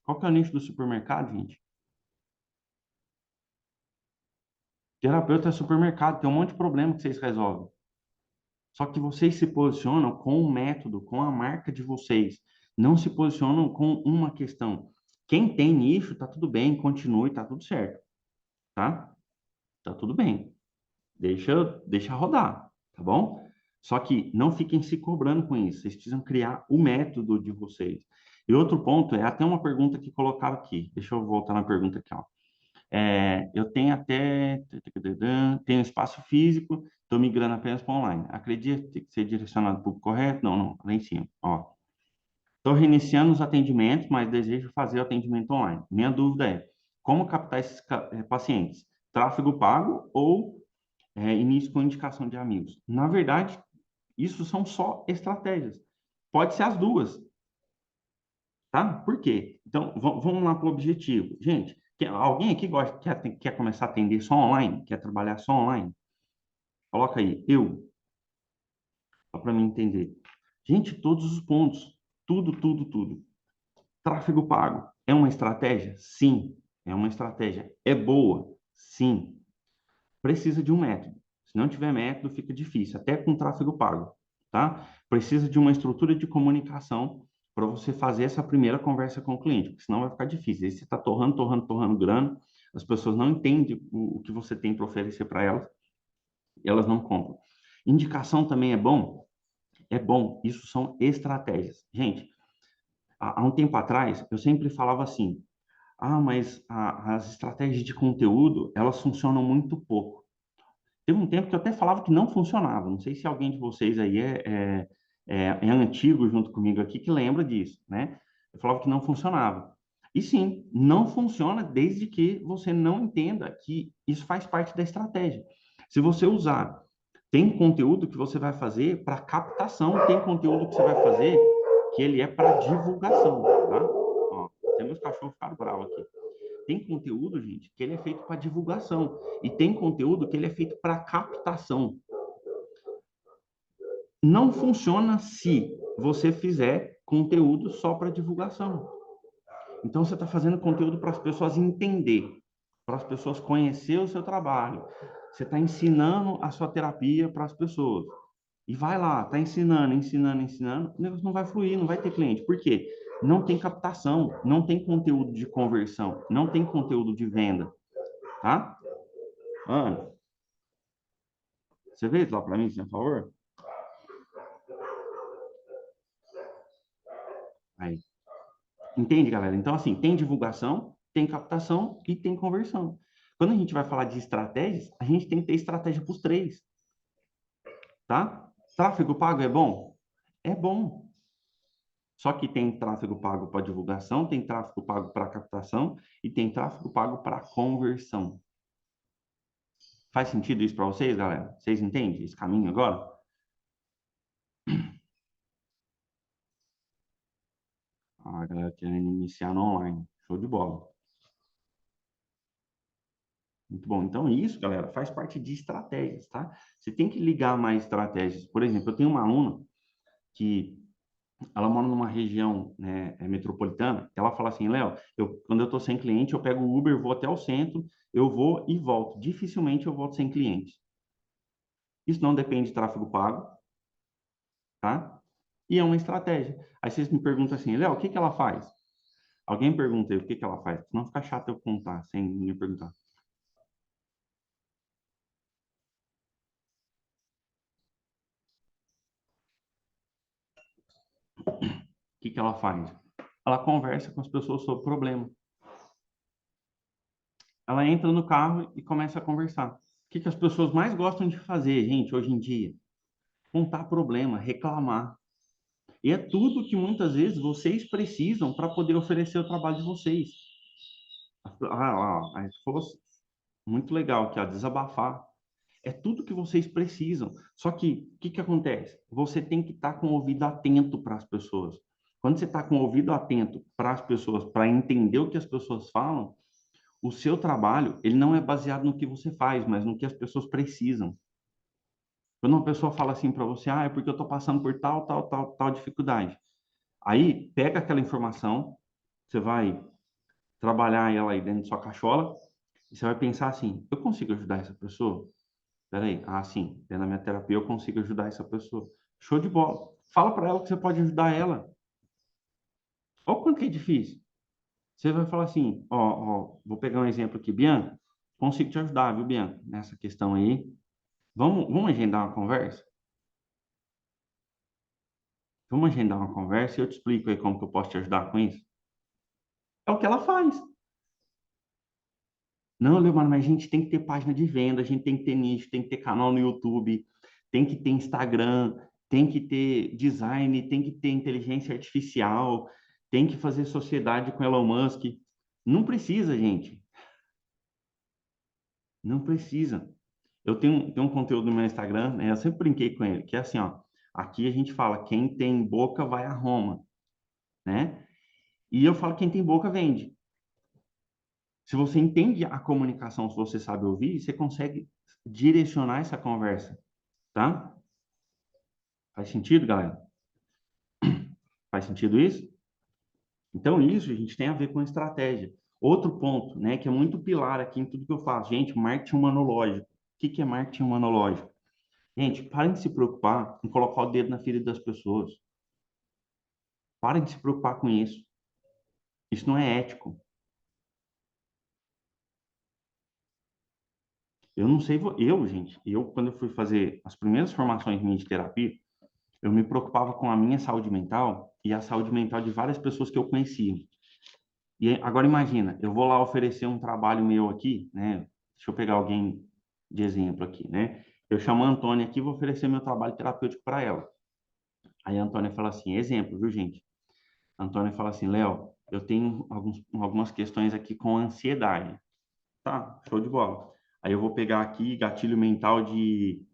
Qual que é o nicho do supermercado, gente? Terapeuta é supermercado, tem um monte de problema que vocês resolvem. Só que vocês se posicionam com o método, com a marca de vocês. Não se posicionam com uma questão. Quem tem nicho, tá tudo bem, continue, tá tudo certo, tá? Tá tudo bem. Deixa rodar, tá bom? Só que não fiquem se cobrando com isso. Vocês precisam criar o método de vocês. E outro ponto é até uma pergunta que colocaram aqui. Deixa eu voltar na pergunta aqui, ó. Eu tenho até tenho espaço físico, estou migrando apenas para online. Acredito que ser direcionado para o público correto? Não, não, lá em cima. Ó, estou reiniciando os atendimentos, mas desejo fazer o atendimento online. Minha dúvida é como captar esses pacientes? Tráfego pago ou início com indicação de amigos. Na verdade, isso são só estratégias. Pode ser as duas, tá? Por quê? Então, vamos lá para o objetivo. Gente, alguém aqui quer começar a atender só online? Quer trabalhar só online? Coloca aí, só para mim entender. Gente, todos os pontos, tudo, tudo, tudo. Tráfego pago é uma estratégia? Sim, é uma estratégia. É boa? Sim. Precisa de um método. Se não tiver método, fica difícil, até com tráfego pago, tá? Precisa de uma estrutura de comunicação para você fazer essa primeira conversa com o cliente, porque senão vai ficar difícil. Aí você está torrando, torrando, torrando grana, as pessoas não entendem o que você tem para oferecer para elas, e elas não compram. Indicação também é bom? É bom. Isso são estratégias. Gente, há um tempo atrás, eu sempre falava assim, mas as estratégias de conteúdo, elas funcionam muito pouco. Teve um tempo que eu até falava que não funcionava. Não sei se alguém de vocês aí é antigo junto comigo aqui que lembra disso, né? Eu falava que não funcionava. E sim, não funciona desde que você não entenda que isso faz parte da estratégia. Se você usar, tem conteúdo que você vai fazer para captação, tem conteúdo que você vai fazer que ele é para divulgação, tá? Ó, tem meus cachorros ficaram bravos aqui. Tem conteúdo, gente, que ele é feito para divulgação e tem conteúdo que ele é feito para captação. Não funciona se você fizer conteúdo só para divulgação. Então você está fazendo conteúdo para as pessoas entender, para as pessoas conhecer o seu trabalho. Você está ensinando a sua terapia para as pessoas. E vai lá, está ensinando, ensinando, ensinando, o negócio não vai fluir, não vai ter cliente. Por quê? Não tem captação, não tem conteúdo de conversão, não tem conteúdo de venda, tá? Ana, você vê lá para mim, por favor? Aí. Entende, galera? Então, assim, tem divulgação, tem captação e tem conversão. Quando a gente vai falar de estratégias, a gente tem que ter estratégia para os três, tá? Tráfego pago é bom? É bom. Só que tem tráfego pago para divulgação, tem tráfego pago para captação e tem tráfego pago para conversão. Faz sentido isso para vocês, galera? Vocês entendem esse caminho agora? A galera querendo iniciar no online. Show de bola. Muito bom. Então, isso, galera, faz parte de estratégias, tá? Você tem que ligar mais estratégias. Por exemplo, eu tenho uma aluna que ela mora numa região, né, metropolitana. Ela fala assim, Léo, quando eu estou sem cliente, eu pego o Uber, vou até o centro, eu vou e volto. Dificilmente eu volto sem cliente. Isso não depende de tráfego pago, tá? E é uma estratégia. Aí vocês me perguntam assim, Léo, o que que ela faz? Alguém pergunta aí o que que ela faz? Não fica chato eu contar sem me perguntar. O que que ela faz? Ela conversa com as pessoas sobre o problema. Ela entra no carro e começa a conversar. O que que as pessoas mais gostam de fazer, gente, hoje em dia? Contar problema, reclamar. E é tudo que muitas vezes vocês precisam para poder oferecer o trabalho de vocês. Aí fosse muito legal que a desabafar. É tudo que vocês precisam. Só que o que que acontece? Você tem que estar com o ouvido atento para as pessoas. Quando você está com o ouvido atento para as pessoas, para entender o que as pessoas falam, o seu trabalho ele não é baseado no que você faz, mas no que as pessoas precisam. Quando uma pessoa fala assim para você, é porque eu estou passando por tal, tal, tal, tal dificuldade. Aí pega aquela informação, você vai trabalhar ela aí dentro da sua cachola e você vai pensar assim: eu consigo ajudar essa pessoa? Peraí, sim, dentro da minha terapia eu consigo ajudar essa pessoa. Show de bola. Fala para ela que você pode ajudar ela. Olha o quanto que é difícil. Você vai falar assim: vou pegar um exemplo aqui, Bianca, consigo te ajudar, viu, Bianca, nessa questão aí. Vamos agendar uma conversa? Vamos agendar uma conversa e eu te explico aí como que eu posso te ajudar com isso. É o que ela faz. Não, Leomar, mas a gente tem que ter página de venda, a gente tem que ter nicho, tem que ter canal no YouTube, tem que ter Instagram, tem que ter design, tem que ter inteligência artificial, tem que fazer sociedade com Elon Musk. Não precisa, gente. Não precisa. eu tenho um conteúdo no meu Instagram, né? Eu sempre brinquei com ele, que é assim, ó. Aqui a gente fala, quem tem boca vai a Roma, né? E eu falo, quem tem boca vende. Se você entende a comunicação, se você sabe ouvir, você consegue direcionar essa conversa, tá? Faz sentido, galera? Faz sentido isso? Então, isso a gente tem a ver com estratégia. Outro ponto, né, que é muito pilar aqui em tudo que eu faço. Gente, marketing humanológico. O que que é marketing humanológico? Gente, parem de se preocupar em colocar o dedo na ferida das pessoas. Parem de se preocupar com isso. Isso não é ético. Eu não sei, gente, quando eu fui fazer as primeiras formações minhas de terapia, eu me preocupava com a minha saúde mental e a saúde mental de várias pessoas que eu conhecia. E agora imagina, eu vou lá oferecer um trabalho meu aqui, né? Deixa eu pegar alguém de exemplo aqui, né? Eu chamo a Antônia aqui e vou oferecer meu trabalho terapêutico para ela. Aí a Antônia fala assim, exemplo, viu, gente? A Antônia fala assim, Léo, eu tenho algumas questões aqui com ansiedade. Tá, show de bola. Aí eu vou pegar aqui gatilho mental de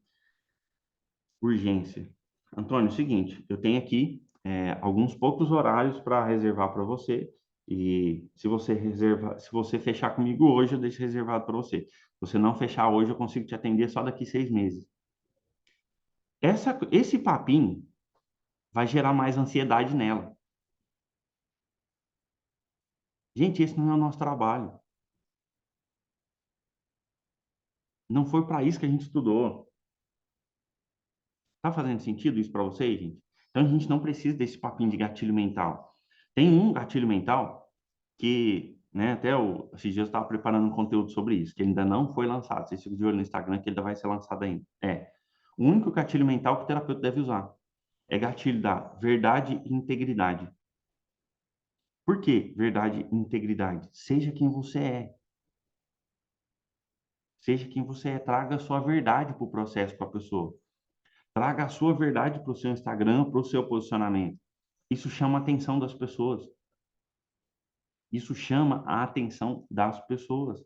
urgência. Antônio, é o seguinte, eu tenho aqui alguns poucos horários para reservar para você e se você fechar comigo hoje, eu deixo reservado para você. Se você não fechar hoje, eu consigo te atender só daqui 6 meses. Esse papinho vai gerar mais ansiedade nela. Gente, esse não é o nosso trabalho. Não foi para isso que a gente estudou. Tá fazendo sentido isso para vocês, gente? Então a gente não precisa desse papinho de gatilho mental. Tem um gatilho mental que, né, esses dias eu estava preparando um conteúdo sobre isso, que ainda não foi lançado. Vocês ficam de olho no Instagram que ele ainda vai ser lançado ainda. O único gatilho mental que o terapeuta deve usar é gatilho da verdade e integridade. Por que verdade e integridade? Seja quem você é. Seja quem você é. Traga a sua verdade para o processo, para a pessoa. Traga a sua verdade para o seu Instagram, para o seu posicionamento. Isso chama a atenção das pessoas. Isso chama a atenção das pessoas.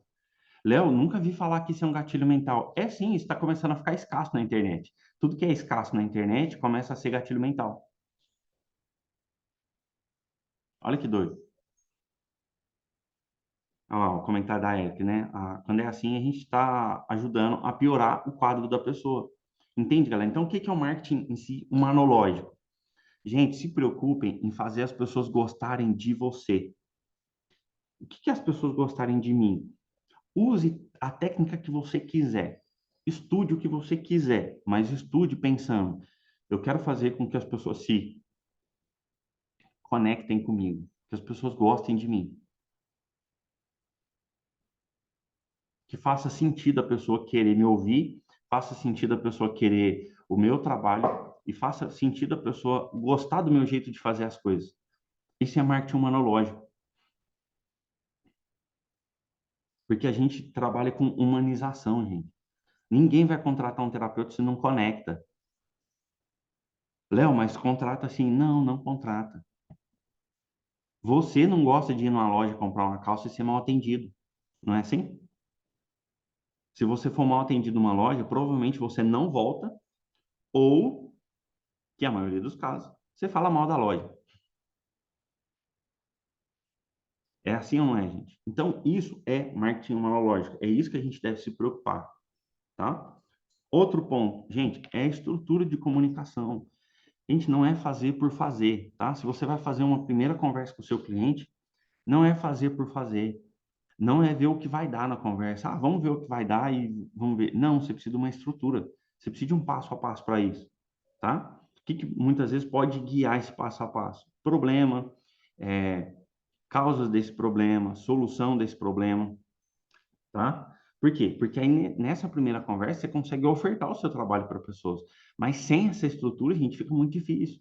Léo, nunca vi falar que isso é um gatilho mental. É sim, isso está começando a ficar escasso na internet. Tudo que é escasso na internet começa a ser gatilho mental. Olha que doido. Olha lá, o comentário da Eric, né? Quando é assim, a gente está ajudando a piorar o quadro da pessoa. Entende, galera? Então, o que é o marketing em si humanológico? Gente, se preocupem em fazer as pessoas gostarem de você. O que as pessoas gostarem de mim? Use a técnica que você quiser. Estude o que você quiser, mas estude pensando: eu quero fazer com que as pessoas se conectem comigo, que as pessoas gostem de mim, que faça sentido a pessoa querer me ouvir, faça sentido a pessoa querer o meu trabalho e faça sentido a pessoa gostar do meu jeito de fazer as coisas. Isso é marketing humanológico, porque a gente trabalha com humanização, gente. Ninguém vai contratar um terapeuta se não conecta. Léo, mas contrata assim? Não, não contrata. Você não gosta de ir numa loja comprar uma calça e ser mal atendido, não é assim? Se você for mal atendido numa loja, provavelmente você não volta, ou, que é a maioria dos casos, você fala mal da loja. É assim ou não é, gente? Então, isso é marketing monológico. É isso que a gente deve se preocupar, tá? Outro ponto, gente, é a estrutura de comunicação. Gente, não é fazer por fazer, tá? Se você vai fazer uma primeira conversa com o seu cliente, não é fazer por fazer. Não é ver o que vai dar na conversa. Ah, vamos ver o que vai dar e vamos ver. Não, você precisa de uma estrutura. Você precisa de um passo a passo para isso, tá? O que muitas vezes pode guiar esse passo a passo? Problema, é, causas desse problema, solução desse problema, tá? Por quê? Porque aí nessa primeira conversa você consegue ofertar o seu trabalho para pessoas. Mas sem essa estrutura, a gente fica muito difícil.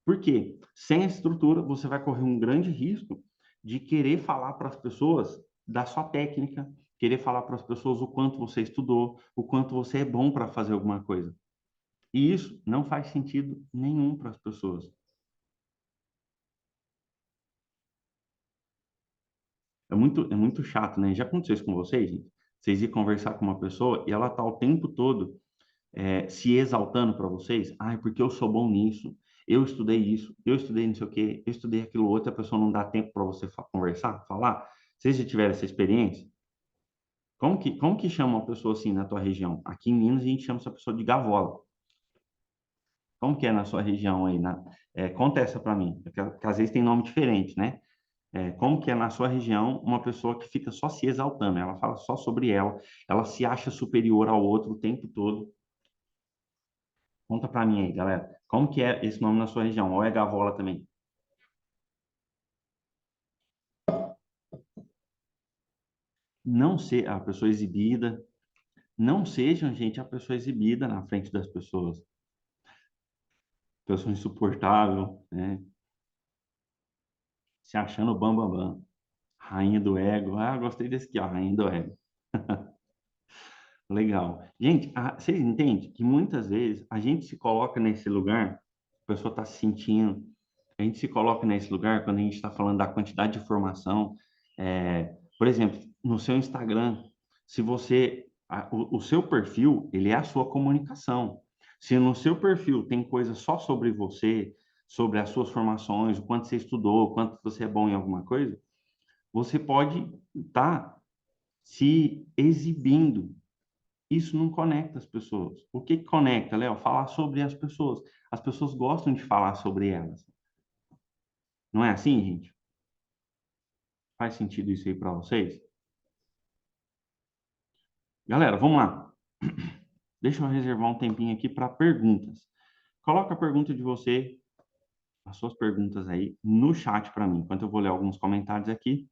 Por quê? Sem essa estrutura, você vai correr um grande risco de querer falar para as pessoas da sua técnica, querer falar para as pessoas o quanto você estudou, o quanto você é bom para fazer alguma coisa. E isso não faz sentido nenhum para as pessoas. É muito chato, né? Já aconteceu isso com vocês, gente? Vocês ir conversar com uma pessoa e ela tá o tempo todo se exaltando para vocês, porque eu sou bom nisso, eu estudei isso, eu estudei não sei o quê, eu estudei aquilo outro, a pessoa não dá tempo para você conversar, falar. Vocês já tiveram essa experiência? Como que chama uma pessoa assim na tua região? Aqui em Minas a gente chama essa pessoa de gavola. Como que é na sua região aí? Conta essa para mim, porque às vezes tem nome diferente, né? Como que é na sua região uma pessoa que fica só se exaltando, ela fala só sobre ela se acha superior ao outro o tempo todo. Conta para mim aí, galera. Como que é esse nome na sua região? Ou é gavola também? Não ser a pessoa exibida. Não sejam, gente, a pessoa exibida na frente das pessoas. Pessoa insuportável, né? Se achando bam, bam, bam. Rainha do ego. Ah, gostei desse aqui, ó, rainha do ego. Legal. Gente, vocês entendem que muitas vezes a gente se coloca nesse lugar, a pessoa está se sentindo, a gente se coloca nesse lugar quando a gente está falando da quantidade de informação. Por exemplo, no seu Instagram, se você, o seu perfil, ele é a sua comunicação. Se no seu perfil tem coisa só sobre você, sobre as suas formações, o quanto você estudou, o quanto você é bom em alguma coisa, você pode estar se exibindo. Isso não conecta as pessoas. O que que conecta, Léo? Falar sobre as pessoas. As pessoas gostam de falar sobre elas. Não é assim, gente? Faz sentido isso aí para vocês? Galera, vamos lá. Deixa eu reservar um tempinho aqui para perguntas. Coloca a pergunta de você, as suas perguntas aí no chat para mim, enquanto eu vou ler alguns comentários aqui.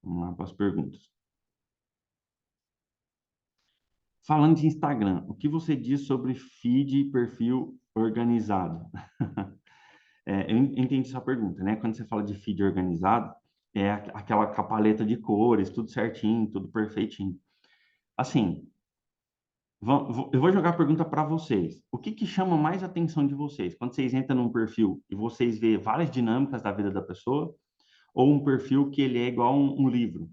Vamos lá para as perguntas. Falando de Instagram, o que você diz sobre feed e perfil organizado? Eu entendi essa pergunta, né? Quando você fala de feed organizado, é aquela com a paleta de cores, tudo certinho, tudo perfeitinho. Assim, eu vou jogar a pergunta para vocês. O que que chama mais a atenção de vocês? Quando vocês entram num perfil e vocês vê várias dinâmicas da vida da pessoa, ou um perfil que ele é igual um livro,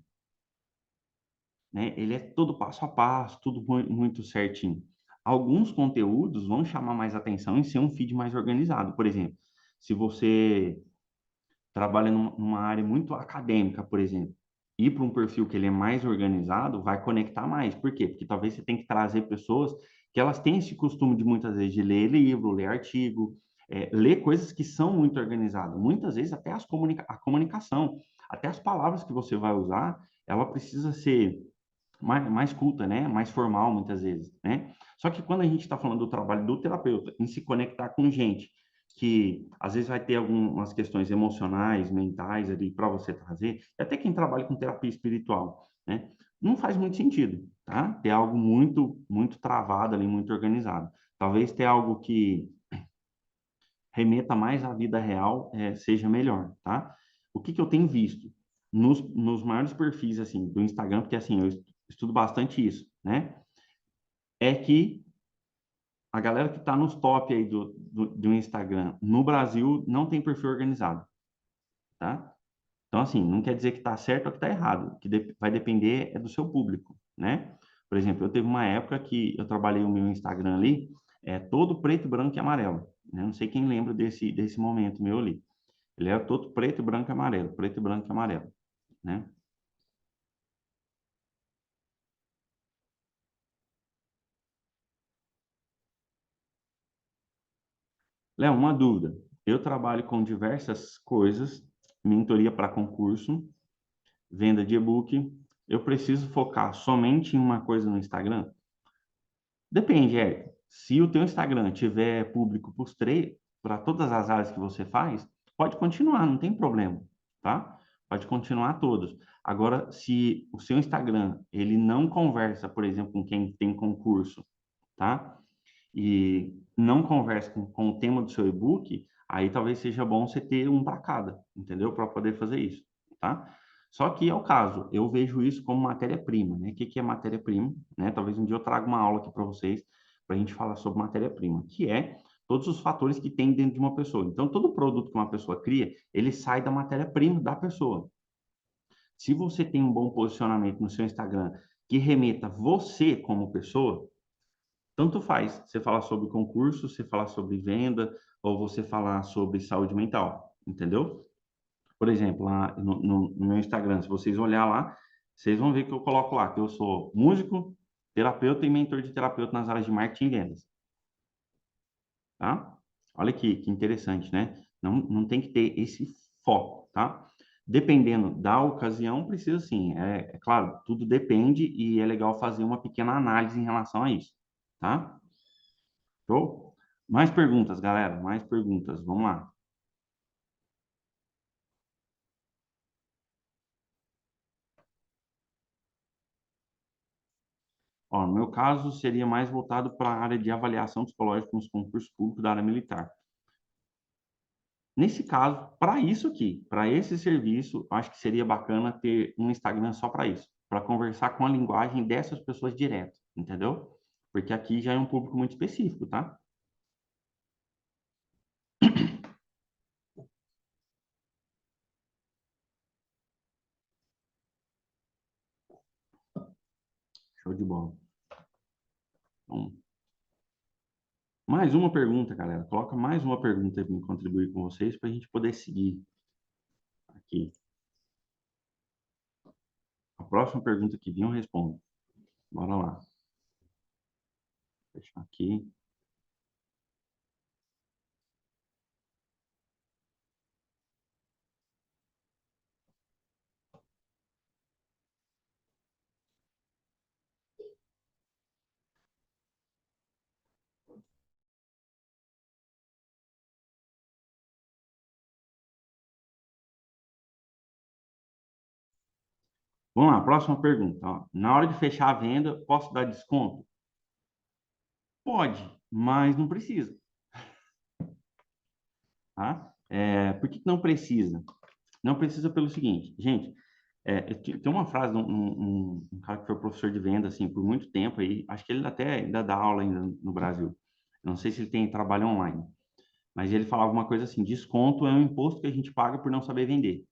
né? Ele é todo passo a passo, tudo muito certinho. Alguns conteúdos vão chamar mais atenção em ser um feed mais organizado. Por exemplo, se você trabalha numa área muito acadêmica, por exemplo, ir para um perfil que ele é mais organizado, vai conectar mais. Por quê? Porque talvez você tenha que trazer pessoas que elas têm esse costume de muitas vezes de ler livro, ler artigo, ler coisas que são muito organizadas. Muitas vezes até a comunicação, até as palavras que você vai usar, ela precisa ser mais culta, né? Mais formal, muitas vezes, né? Só que quando a gente está falando do trabalho do terapeuta, em se conectar com gente que às vezes vai ter algumas questões emocionais, mentais ali para você trazer, e até quem trabalha com terapia espiritual, né? Não faz muito sentido, tá? Ter algo muito travado ali, muito organizado. Talvez ter algo que remeta mais à vida real seja melhor, tá? O que que eu tenho visto nos maiores perfis assim do Instagram, porque assim eu estudo bastante isso, né? É que a galera que está nos top aí do Instagram no Brasil não tem perfil organizado, tá? Então, assim, não quer dizer que está certo ou que está errado, que vai depender do seu público, né? Por exemplo, eu teve uma época que eu trabalhei o meu Instagram ali, todo preto, branco e amarelo, né? Não sei quem lembra desse momento meu ali. Ele era todo preto, branco e amarelo, preto, branco e amarelo, né? Léo, uma dúvida. Eu trabalho com diversas coisas, mentoria para concurso, venda de e-book. Eu preciso focar somente em uma coisa no Instagram? Depende, Érico. Se o teu Instagram tiver público para todas as áreas que você faz, pode continuar, não tem problema, tá? Pode continuar todos. Agora, se o seu Instagram, ele não conversa, por exemplo, com quem tem concurso, tá? E não conversa com o tema do seu e-book, aí talvez seja bom você ter um para cada, entendeu? Para poder fazer isso, tá? Só que é o caso, eu vejo isso como matéria-prima, né? O que que é matéria-prima, né? Talvez um dia eu traga uma aula aqui para vocês, para a gente falar sobre matéria-prima, que é todos os fatores que tem dentro de uma pessoa. Então, todo produto que uma pessoa cria, ele sai da matéria-prima da pessoa. Se você tem um bom posicionamento no seu Instagram que remeta você como pessoa, tanto faz. Você falar sobre concurso, você falar sobre venda, ou você falar sobre saúde mental, entendeu? Por exemplo, lá no meu Instagram, se vocês olhar lá, vocês vão ver que eu coloco lá que eu sou músico, terapeuta e mentor de terapeuta nas áreas de marketing e vendas, tá? Olha aqui, que interessante, né? Não tem que ter esse foco, tá? Dependendo da ocasião, precisa sim. É claro, tudo depende e é legal fazer uma pequena análise em relação a isso, tá? Show? Mais perguntas, galera, mais perguntas. Vamos lá. Ó, no meu caso, seria mais voltado para a área de avaliação psicológica nos concursos públicos da área militar. Nesse caso, para isso aqui, para esse serviço, acho que seria bacana ter um Instagram só para isso, para conversar com a linguagem dessas pessoas direto, entendeu? Porque aqui já é um público muito específico, tá? Show de bola. Então, mais uma pergunta, galera. Coloca mais uma pergunta para me contribuir com vocês para a gente poder seguir aqui. A próxima pergunta que vir eu respondo. Bora lá. Vou fechar aqui. Vamos lá, próxima pergunta. Ó. Na hora de fechar a venda, posso dar desconto? Pode, mas não precisa, tá? Por que não precisa? Não precisa pelo seguinte, gente, tem uma frase de um cara que foi professor de venda, assim, por muito tempo aí, acho que ele até ainda dá aula ainda no Brasil. Eu não sei se ele tem trabalho online, mas ele falava uma coisa assim, desconto é um imposto que a gente paga por não saber vender.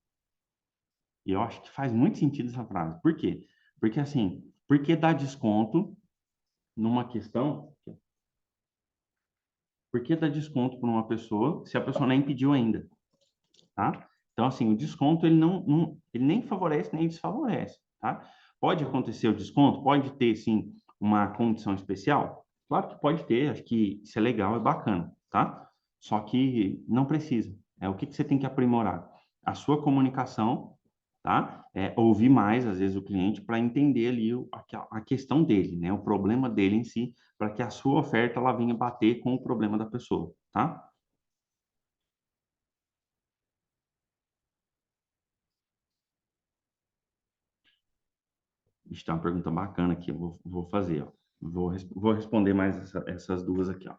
E eu acho que faz muito sentido essa frase. Por quê? Porque assim, por que dar desconto numa questão. Por que dar desconto para uma pessoa se a pessoa nem pediu ainda, tá? Então, assim, o desconto ele ele nem favorece nem desfavorece, tá? Pode acontecer o desconto, pode ter, sim, uma condição especial? Claro que pode ter, acho que isso é legal, é bacana, tá? Só que não precisa. O que você tem que aprimorar? A sua comunicação, tá? Ouvir mais, às vezes, o cliente para entender ali a questão dele, né? O problema dele em si, para que a sua oferta ela venha bater com o problema da pessoa, tá? Está uma pergunta bacana aqui, eu vou fazer, ó. Vou responder mais essas duas aqui, ó.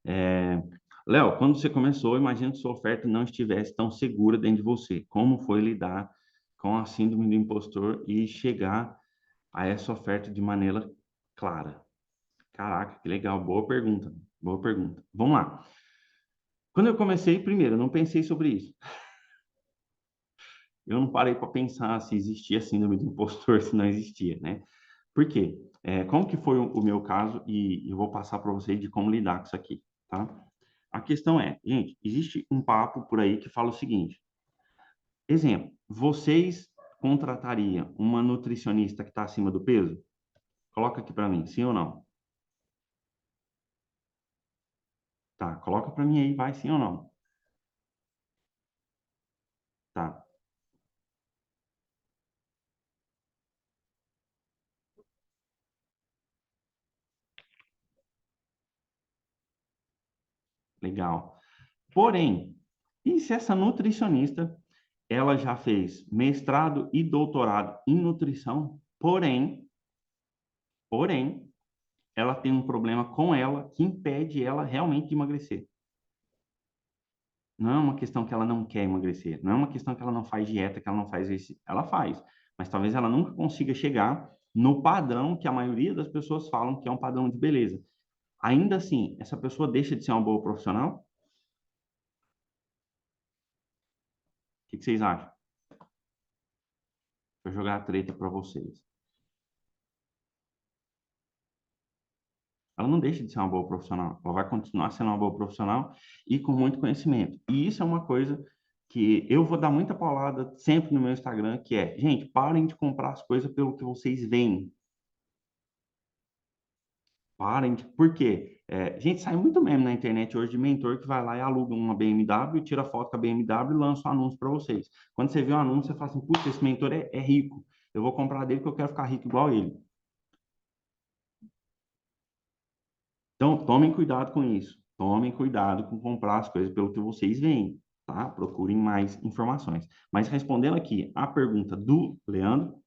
É, Léo, quando você começou, imagino que sua oferta não estivesse tão segura dentro de você. Como foi lidar com a síndrome do impostor e chegar a essa oferta de maneira clara? Caraca, que legal, boa pergunta, boa pergunta. Vamos lá. Quando eu comecei, primeiro, eu não pensei sobre isso. Eu não parei para pensar se existia síndrome do impostor, se não existia, né? Por quê? Como que foi o meu caso e eu vou passar para vocês de como lidar com isso aqui, tá? A questão é, gente, existe um papo por aí que fala o seguinte: exemplo, vocês contratariam uma nutricionista que está acima do peso? Coloca aqui para mim, sim ou não? Tá, coloca para mim aí, vai, sim ou não? Tá, legal. Porém, e se essa nutricionista ela já fez mestrado e doutorado em nutrição, porém, ela tem um problema com ela que impede ela realmente de emagrecer. Não é uma questão que ela não quer emagrecer, não é uma questão que ela não faz dieta, que ela não faz isso, ela faz, mas talvez ela nunca consiga chegar no padrão que a maioria das pessoas falam que é um padrão de beleza. ainda assim, essa pessoa deixa de ser uma boa profissional? O que vocês acham? Vou jogar a treta para vocês. Ela não deixa de ser uma boa profissional. Ela vai continuar sendo uma boa profissional e com muito conhecimento. E isso é uma coisa que eu vou dar muita paulada sempre no meu Instagram, que é, gente, parem de comprar as coisas pelo que vocês veem. Parem de... Por quê? Gente, sai muito meme na internet hoje de mentor que vai lá e aluga uma BMW, tira foto com a BMW e lança um anúncio para vocês. Quando você vê o anúncio, você fala assim, putz, esse mentor é rico. Eu vou comprar dele porque eu quero ficar rico igual ele. Então, tomem cuidado com isso. Tomem cuidado com comprar as coisas pelo que vocês veem, tá? Procurem mais informações. Mas respondendo aqui a pergunta do Leandro,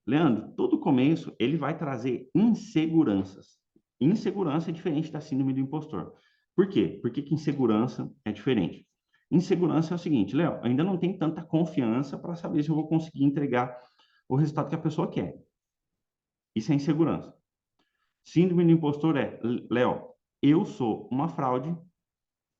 Leandro, todo começo ele vai trazer inseguranças. Insegurança é diferente da síndrome do impostor. Por quê? Por que que insegurança é diferente? Insegurança é o seguinte, Léo, ainda não tenho tanta confiança para saber se eu vou conseguir entregar o resultado que a pessoa quer. Isso é insegurança. Síndrome do impostor é, Léo, eu sou uma fraude,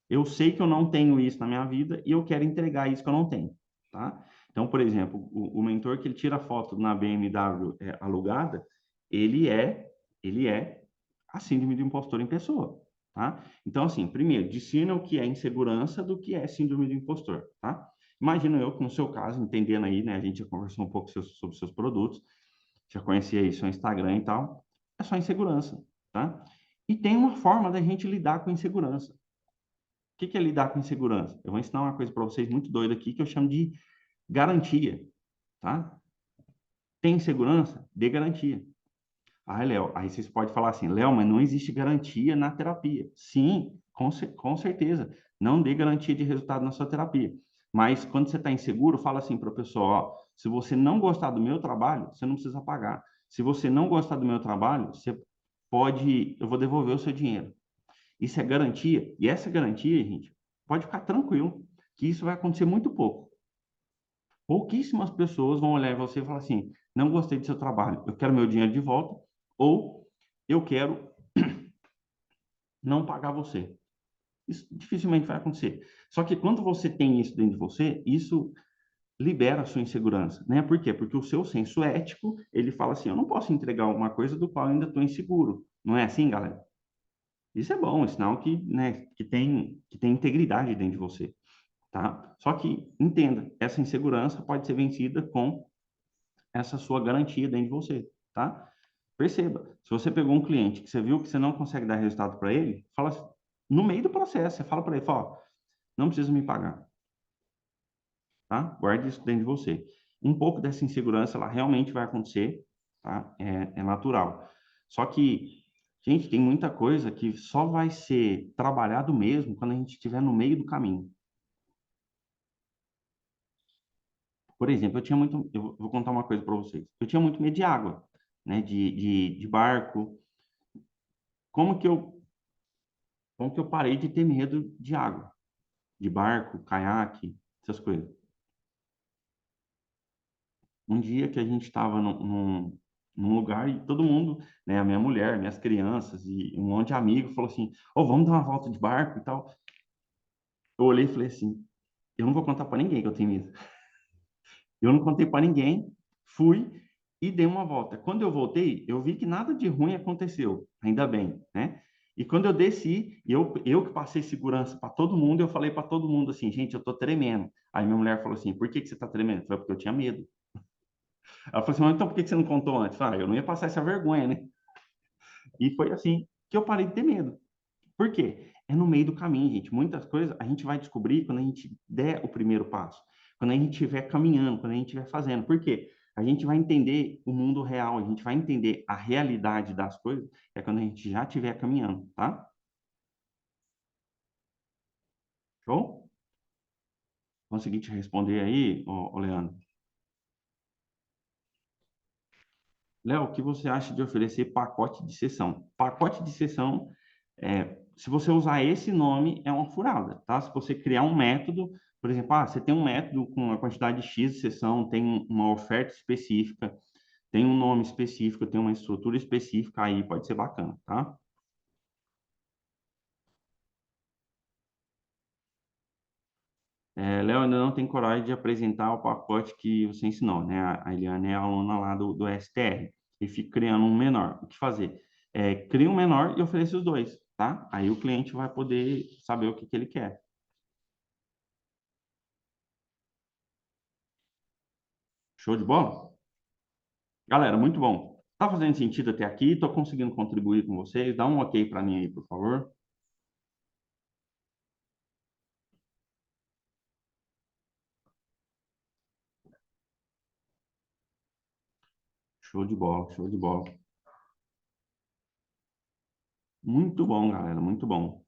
eu sei que eu não tenho isso na minha vida e eu quero entregar isso que eu não tenho, tá? Então, por exemplo, o mentor que ele tira foto na BMW alugada, ele é, ele é a síndrome do impostor em pessoa, tá? Então, assim, primeiro, discina o que é insegurança do que é síndrome do impostor, tá? Imagino eu que no seu caso, entendendo aí, né, a gente já conversou um pouco sobre seus produtos, já conhecia aí seu Instagram e tal, é só insegurança, tá? E tem uma forma da gente lidar com insegurança. O que é lidar com insegurança? Eu vou ensinar uma coisa para vocês muito doida aqui que eu chamo de garantia, tá? Tem insegurança? Dê garantia. Ah, Léo, aí vocês podem falar assim, Léo, mas não existe garantia na terapia. Sim, com certeza. Não dê garantia de resultado na sua terapia. Mas quando você está inseguro, fala assim para a pessoa, ó, se você não gostar do meu trabalho, você não precisa pagar. Se você não gostar do meu trabalho, você pode, eu vou devolver o seu dinheiro. Isso é garantia. E essa garantia, gente, pode ficar tranquilo, que isso vai acontecer muito pouco. Pouquíssimas pessoas vão olhar em você e falar assim: não gostei do seu trabalho, eu quero meu dinheiro de volta, ou eu quero não pagar você. Isso dificilmente vai acontecer. Só que quando você tem isso dentro de você, isso libera a sua insegurança, né? Por quê? Porque o seu senso ético, ele fala assim: eu não posso entregar uma coisa do qual eu ainda estou inseguro. Não é assim, galera? Isso é bom, é sinal que, né, que tem integridade dentro de você, tá? Só que entenda, essa insegurança pode ser vencida com essa sua garantia dentro de você, tá? Perceba, se você pegou um cliente que você viu que você não consegue dar resultado para ele, fala assim, no meio do processo, você fala para ele, fala, ó, não precisa me pagar, tá? Guarde isso dentro de você. Um pouco dessa insegurança, ela realmente vai acontecer, tá? É natural. Só que, gente, tem muita coisa que só vai ser trabalhado mesmo quando a gente estiver no meio do caminho. Por exemplo, eu vou contar uma coisa para vocês. Eu tinha muito medo de água, né? De barco. Como que eu, como que eu parei de ter medo de água? De barco, caiaque, essas coisas. Um dia que a gente estava num lugar e todo mundo, né, a minha mulher, minhas crianças e um monte de amigos falou assim, ô, vamos dar uma volta de barco e tal. Eu olhei e falei assim, eu não vou contar para ninguém que eu tenho medo. Eu não contei para ninguém, fui e dei uma volta. Quando eu voltei, eu vi que nada de ruim aconteceu, ainda bem, né? E quando eu desci, eu que passei segurança para todo mundo, eu falei para todo mundo assim, gente, eu tô tremendo. Aí minha mulher falou assim, por que que você tá tremendo? Eu falei, porque eu tinha medo. Ela falou assim, mas então por que que você não contou antes? Ah, eu não ia passar essa vergonha, né? E foi assim que eu parei de ter medo. Por quê? É no meio do caminho, gente. Muitas coisas a gente vai descobrir quando a gente der o primeiro passo, quando a gente estiver caminhando, quando a gente estiver fazendo. Por quê? A gente vai entender o mundo real, a gente vai entender a realidade das coisas, é quando a gente já estiver caminhando, tá? Show? Consegui te responder aí, Leandro? Léo, o que você acha de oferecer pacote de sessão? Pacote de sessão, se você usar esse nome, é uma furada, tá? Se você criar um método, por exemplo, você tem um método com uma quantidade X de sessão, tem uma oferta específica, tem um nome específico, tem uma estrutura específica, aí pode ser bacana, tá? Léo ainda não tem coragem de apresentar o pacote que você ensinou, né? A Eliane é aluna lá do STR e fica criando um menor. O que fazer? Cria um menor e oferece os dois, tá? Aí o cliente vai poder saber o que que ele quer. Show de bola? Galera, muito bom. Tá fazendo sentido até aqui? Tô conseguindo contribuir com vocês? Dá um ok para mim aí, por favor. Show de bola, show de bola. Muito bom, galera, muito bom.